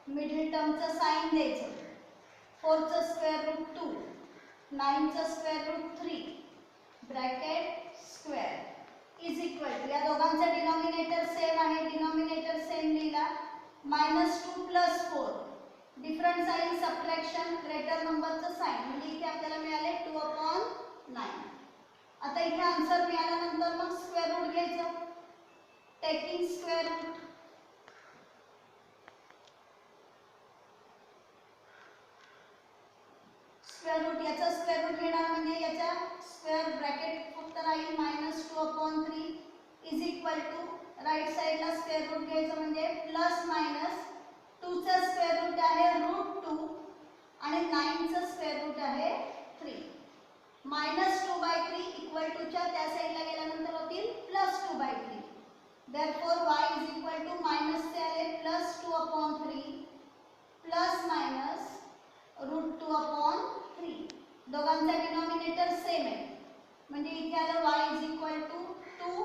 मिडल टर्मचं साइन द्यायचं, 4 चं स्क्वेअर रूट 2, 9 चं square root 3 bracket square is equal to, या दोघांचा डिनॉमिनेटर सेम आहे, डिनॉमिनेटर सेम लिहिला, -2 + 4 डिफरंट साइन सबट्रॅक्शन, ग्रेटर नंबरचं साइन म्हणजे इथे आपल्याला मिळाले 2/4 आन्सर मिळाल्यानंतर मग स्क्वेअर रूट घ्यायचं, taking square root. Square root याचा स्क्वेअर रूट घेणार म्हणजे याचा स्क्वेअर ब्रॅकेट फक्त राहील -2/3 इज इक्वल टू राईट साइडला स्क्वेअर रूट घ्यायचं म्हणजे प्लस मायनस 2 चा स्क्वेअर रूट आहे √2 आणि 9 चा स्क्वेअर रूट आहे 3. -2/3 इक्वल टू च्या त्या साइडला गेल्यानंतर होतील +2/3. therefore y is equal to minus चे आले +2/3 प्लस मायनस √2/3. दोघांचा डिनॉमिनेटर सेम आहे म्हणजे इथे आलं y is equal to 2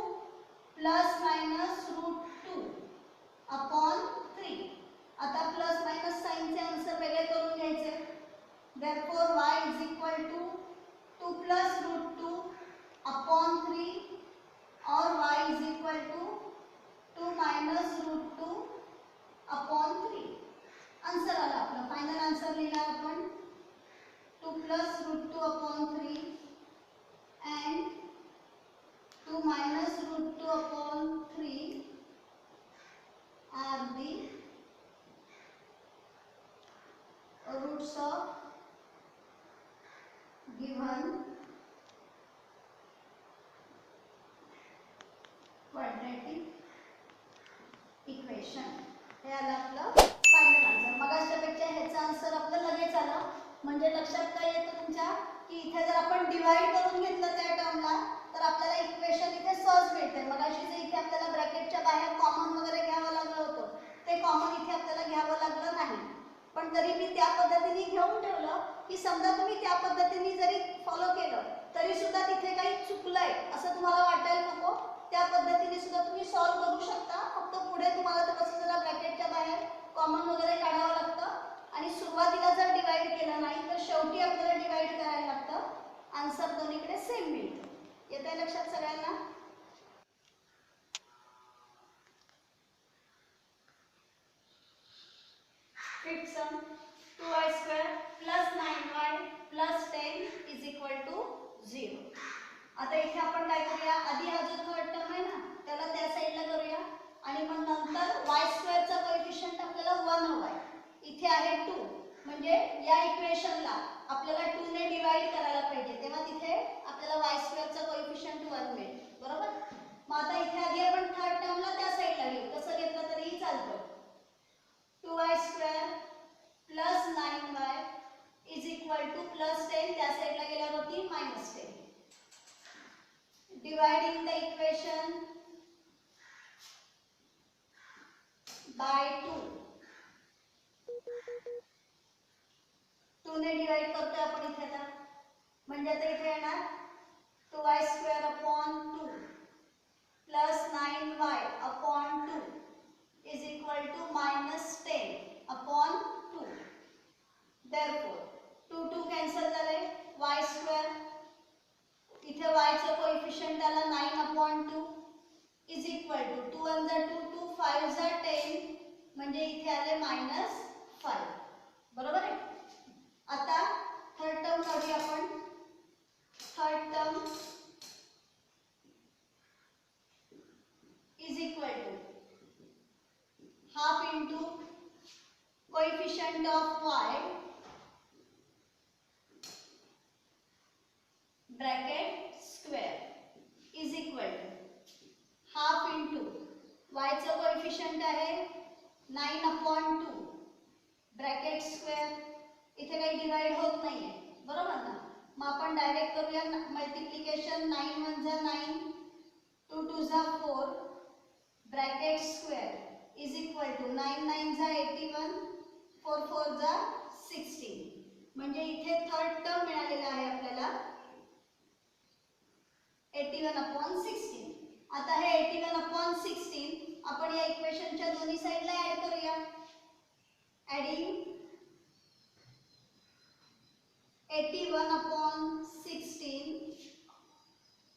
plus minus √2/3. आता प्लस मायनस साइनचे आन्सर वेगळे करून घ्यायचे. therefore y is equal to 2 plus √2/3 और y is equal to 2 minus √2/3. Answer आला आपला. फायनल आन्सर लिहिला आपण 2 plus √2/3 and 2 minus √2/3 are the roots of given quadratic equation. हे आलं आपलं फायनल आन्सर. मगाच्यापेक्षा ह्याचा आन्सर आपलं लगेच आलं. म्हणजे लक्षात काय येतं तुमच्या की इथे जर आपण डिवाइड करून घेतलं त्या टर्मला तर आपल्याला इक्वेशन इथे सहज मिळते. मगाशी जे इथे आपल्याला ब्रॅकेटच्या बाहेर कॉमन वगैरे घ्यावं लागलं होतं ते कॉमन इथे आपल्याला घ्यावं लागलं नाही. पण तरी मी त्या पद्धतीने घेऊन ठेवलं की समजा तुम्ही त्या पद्धतीने जरी फॉलो केलं तरी सुद्धा तिथे काही चुकलंय असं तुम्हाला वाटायला नको. त्या पद्धतीने सुद्धा तुम्ही सॉल्व्ह करू शकता. फक्त पुढे तुम्हाला थोडंसं जरा ब्रॅकेटच्या बाहेर कॉमन वगैरे काढावं लागतं आणि सुरुवातीला जर डिवाइड केलं नाही तर शेवटी आपल्याला डिवाइड करायला लागतं. आन्सर दोन्हीकडे सेम मिळतं. येतंय लक्षात सगळ्यांना? Fifth sum 2y² plus 9y plus 10 is equal to 0. आता इथे आपण काय करूया, आधी हा जो थर्ड टर्म आहे ना त्याला त्या साइडला करूया आणि मग नंतर y² चा कोएफिशियंट आपल्याला 1 हवाय. इथे आहे 2 म्हणजे या इक्वेशनला आपल्याला 2 ने डिवाइड करायला पाहिजे तेव्हा तिथे आपल्याला y² चा कोएफिशियंट 1 मिळेल. बरोबर. मग आता इथे आधी आपण थर्ड टर्मला त्या साइडला घेऊ. कसं घेतलं तरीही चालतं. 2y² plus 9y is equal to plus 10 त्या साइडला गेल्यावर होती -10. Dividing the equation by 2. 2 ने डिवाइड करतोय आपण इथे आता म्हणजे आता इथे येणार 2y² 2 plus 9y/2 is equal to -10/2. therefore 2 cancel झाले. y² इथे y चा कोएफिशियंट आला 9/2 इज इक्वल टू 2 1 जा 2 2 5 जा 10 म्हणजे इथे आले -5. बरोबर आहे. आता थर्ड टर्म काढूया आपण. Third term is equal to half into coefficient of y bracket square is equal to half into y चा कोएफिशियंट आहे 9/2 ब्रॅकेट स्क्वेअर. इथे काही डिवाइड होत नाहीये. बरोबर ना. मग आपण डायरेक्ट करूया मल्टिप्लिकेशन. 9 1 जा 9 2 2 जा 4 bracket square is equal to 9 9 जा 81 4 4 जा 16 म्हणजे इथे थर्ड टर्म मिळालेला आहे आपल्याला 81/16. आता हे 81/16 आपण या इक्वेशनच्या दोन्ही साइडला ऍड करूया. Adding 81/16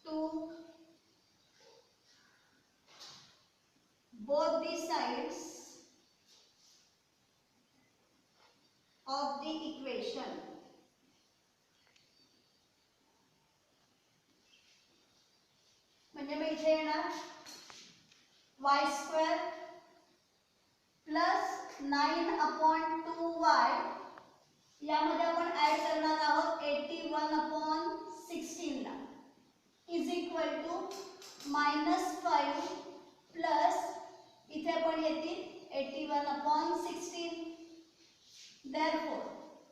to both the sides of the equation. इथे येणार y² प्लस 9/2y, यामध्ये आपण ऍड करणार आहोत 81/16 ला, इज इक्वल टू -5 प्लस इथे पण येतील 81/16. देअरफॉर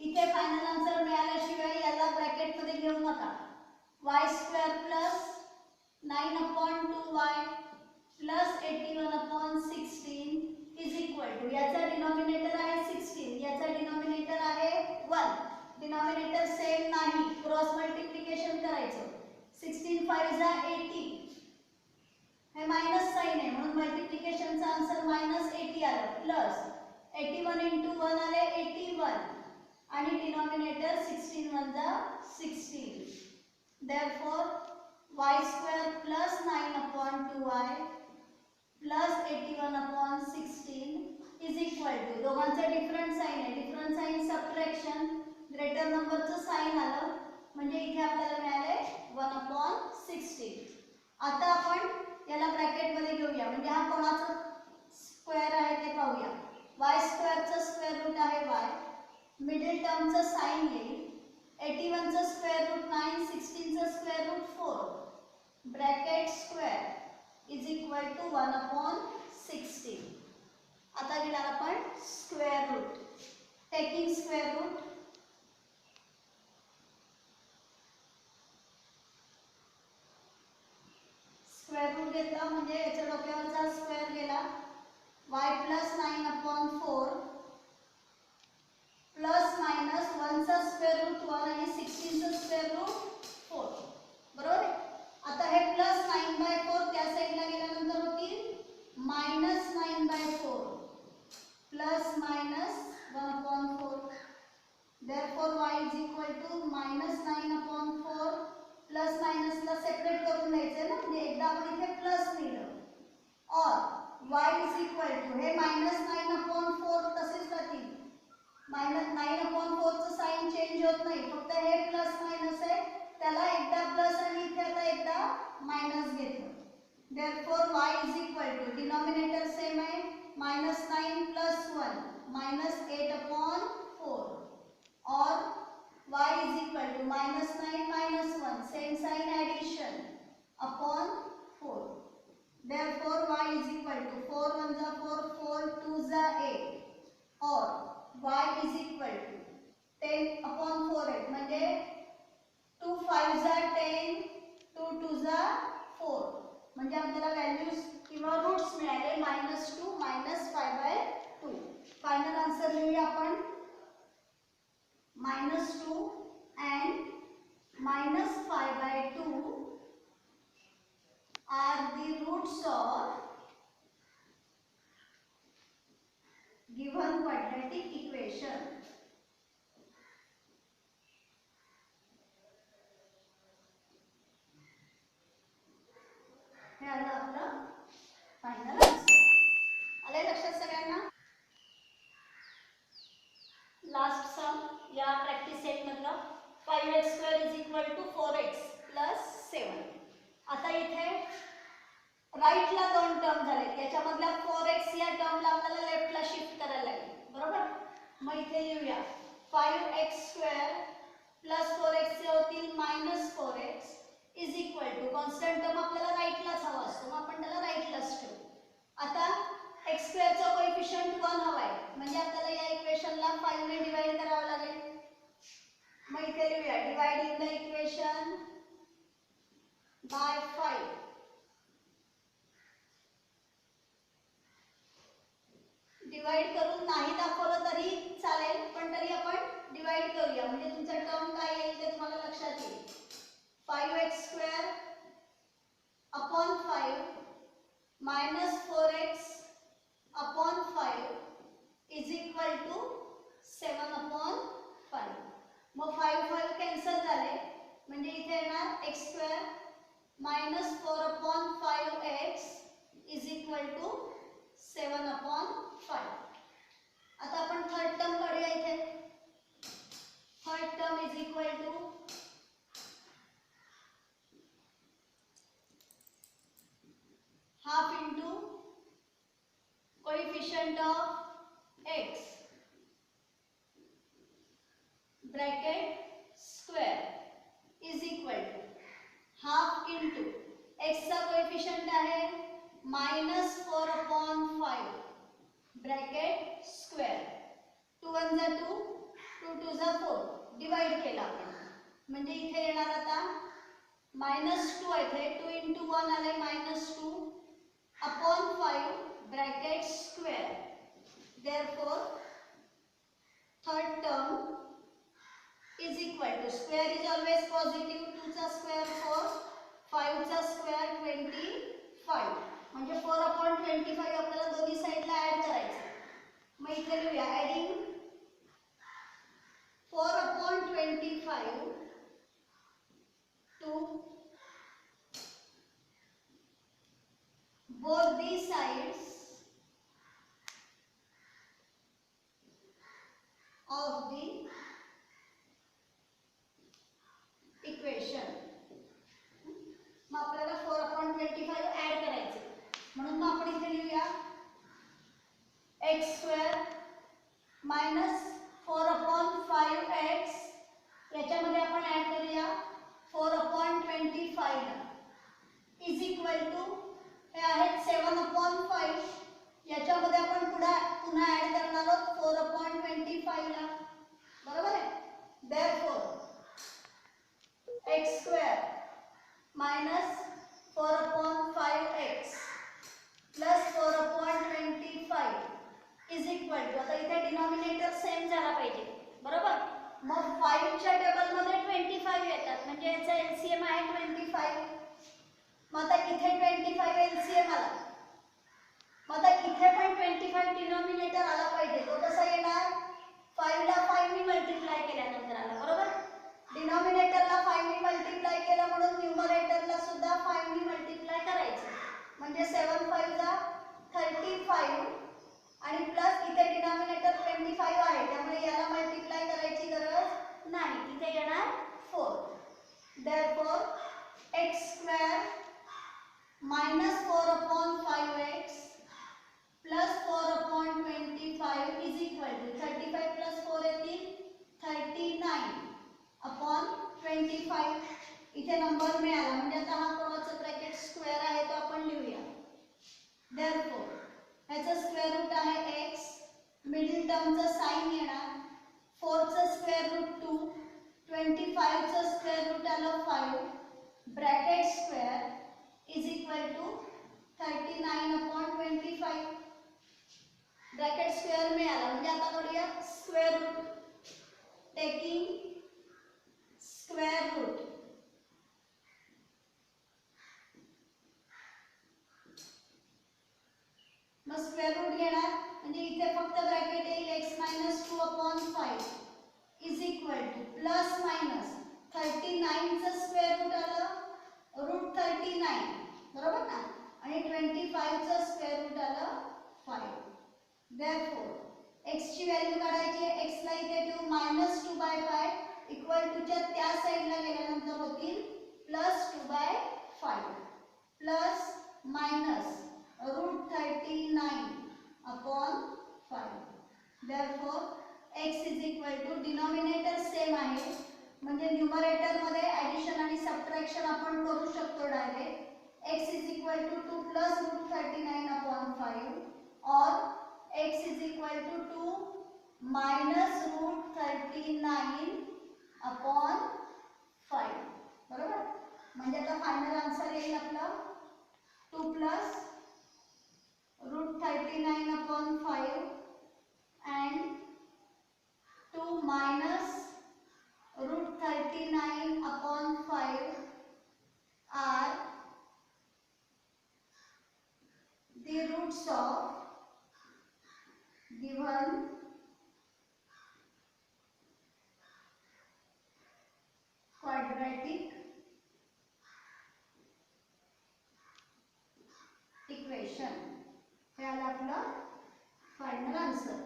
इथे फायनल आन्सर मिळाल्याशिवाय याला ब्रॅकेट मध्ये घेऊ नका. y² plus 9/2y plus 81/16 is equal to, याचा डिनॉमिनेटर आहे 16, याचा डिनॉमिनेटर आहे 1. डिनॉमिनेटर सेम नाही, क्रॉस मल्टिप्लिकेशन करायचं. 16 5 जा 80, हे मायनस साइन आहे म्हणून मल्टिप्लिकेशनचा आन्सर -80 आलं, प्लस 81 × 1 आले 81 आणि डिनॉमिनेटर 16 1 जा 16. Therefore y² plus 9/2y plus 81/16 is equal to, दोघांचे डिफरंट साइन आहे, डिफरंट साइन सबट्रॅक्शन, ग्रेटर नंबरचं साइन आलं म्हणजे इथे आपल्याला मिळाले 1/16. आता आपण याला ब्रॅकेट मध्ये घेऊया, म्हणजे हा कोणाचा स्क्वेअर आहे ते पाहूया. y² चा स्क्वेअर रूट आहे y, मिडल टर्मचं साइन येईल, 81 चा स्क्वेअर रूट 9, 16 चा square root 4, bracket square is equal to 1/16. आता घेणार आपण square root, taking square root, square root घेतला म्हणजे याच्या डोक्यावरचा स्क्वेअर गेला, y प्लस 9/4 प्लस मायनस 1 चा स्क्वेअर रूट 1 आणि 16 चा स्क्वेअर रूट 4, बरोबर आहे. आता हे प्लस 9/4 त्या साईडला गेल्यानंतर होतील -9/4 plus minus 1/4. Therefore y is equal to -9/4 plus मायनसला सेपरेट करून द्यायचं ना, म्हणजे एकदा आपण इथे प्लस लिहिलं, और y इज इक्वल टू, हे -9/4 तसेच राहतील, -9/4 चं साइन चेंज होत नाही, फक्त हे प्लस मायनस आहे, त्याला एकदा प्लस आणि इथे आता एकदा मायनस घेतलं. Therefore y is equal to, denominator same आहे, -9 + 1 -8/4 और y is equal to -9 - 1 same sign addition upon 4. Therefore y is equal to 4 1 जा 4, 4 2 जा 8 और y इज इक्वल टू 10/4 म्हणजे 2 5 जा 10, 2 2 जा 4, म्हणजे आपल्याला व्हॅल्यूज किंवा रूट्स मिळाले -2 -5/2. फायनल आन्सर लिहूया आपण, -2 and -5/2 are the roots of given quadratic equation. हे आलं आपलं फायनल आन्सर. आले लक्षात सगळ्यांना? लास्ट सम या प्रॅक्टिस सेट मधलं 5x² is equal to 4x plus 7. आता इथे राईटला दोन टर्म झाले, याच्यामधल्या 4x या टर्मला आपल्याला लेफ्टला शिफ्ट करायला लागेल, बरोबर. मग इथे लिहूया 5x² प्लस 4x चे होतील -4x is equal to, constant term आपल्याला राईटलाच हवा असतो, मग आपण त्याला राईटलाच ठेवू. आता x² चा कोएफिशियंट 1 हवा आहे, म्हणजे आपल्याला या इक्वेशनला 5 ने डिवाइड करावं लागेल. मग इथे लिहूया dividing the equation by 5. Divide करून नाही दाखवलं तरी चालेल, पण तरी आपण डिवाइड करूया, म्हणजे तुमचा टर्म काय येईल ते तुम्हाला लक्षात येईल. 5x² upon 5 -4x upon 5 is equal to 7/5. मग 5 5 कॅन्सल झाले, म्हणजे इथे येणार x² -4/5x is equal to 7/5. आता आपण थर्ड टर्म काढूया. इथे third term is equal to चा कोएफिशियंट आहे -4/5 ब्रॅकेट स्क्वेअर. 2 1 जा 2, 2 2 जा 4 डिवाइड केला आपण म्हणजे इथे येणार आता -2 इथे 2 × 1 आले -2/5 bracket square. therefore third term is equal to square is always positive. 2 चा स्क्वेअर 4, 5 चा स्क्वेअर 25 म्हणजे 4/25 आपल्याला दोन्ही साइडला ऍड करायचं. मग इथे लिहूया adding 4/25 to both the sides of the equation. मग आपल्याला 4/25 ऍड करायचे म्हणून मग आपण इथे लिहूया x² - 4/5x याच्यामध्ये आपण ऍड करूया 4/25 इज इक्वल टू हे आहेत 7/5 याच्यामध्ये आपण पुन्हा ऍड करणार आहोत 4/25 ला. बरोबर आहे. therefore x² - 4/5x plus 4/25 is equal to आता इथे डिनॉमिनेटर सेम झाला पाहिजे. बरोबर. मग 5 च्या टेबल मध्ये 25 येतात म्हणजे याचा एलसीएम आहे 25. मग आता इथे 25 एलसीएम आला. मग आता इथे पण 25 डिनॉमिनेटर आला पाहिजे. तो कसा येणार 5 ला 5 ने मल्टिप्लाय केल्यानंतर आला. बरोबर. डिनॉमिनेटरला 5 ने मल्टिप्लाय केलं म्हणून न्यूमरेटरला सुद्धा 5 ने मल्टिप्लाय करायचं म्हणजे 7 5 जा 35 आणि प्लस इथे डिनॉमिनेटर 25 आहे त्यामुळे याला मल्टिप्लाय करायची गरज नाही. तिथे येणार 4. therefore x² - 4/5x plus 4/25 is equal to 35 plus 4 येतील 39/25. इथे नंबर मिळाला म्हणजे आता हा कोणाचा ब्रॅकेट स्क्वेअर आहे तो आपण लिहूया. therefore ह्याचा स्क्वेअर रूट आहे x, मिडिल टर्मचा साइन येणार 4 चा स्क्वेअर रूट 2, 25 चा स्क्वेअर रूट आलं 5 bracket square is equal to 39/25. Bracket square मिळाला म्हणजे आता करूया square root. Taking square root मग स्क्वेअर रूट घेणार म्हणजे इथे फक्त ब्रॅकेट येईल x - 2/5 is equal to plus minus 39 चा स्क्वेअर रूट आलं √39 बरोबर ना आणि 25 चा स्क्वेअर रूट आलं 5. therefore x ची व्हॅल्यू काढायची आहे. x ला इथे ठेवू -2/5 इक्वल टू च्या त्या साइडला गेल्यानंतर होतील +2/5 plus minus √39/5. therefore x is equal to denominator same आहे म्हणजे न्यूमरेटर मध्ये ॲडिशन आणि सबट्रॅक्शन आपण करू शकतो direct. x is equal to 2 plus √39/5 और x is equal to 2 minus √39/5. बरोबर. म्हणजे आता फायनल आन्सर येईल आपला 2 plus √39/5 and 2 minus √39/5 are the roots of given quadratic equation. हे आलं आपलं फायनल आन्सर.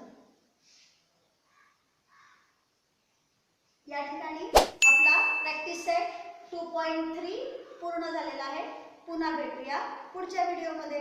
या ठिकाणी आपला प्रॅक्टिस सेट 2.3 पूर्ण झालेला आहे. पुन्हा भेटूया पुढच्या व्हिडिओमध्ये.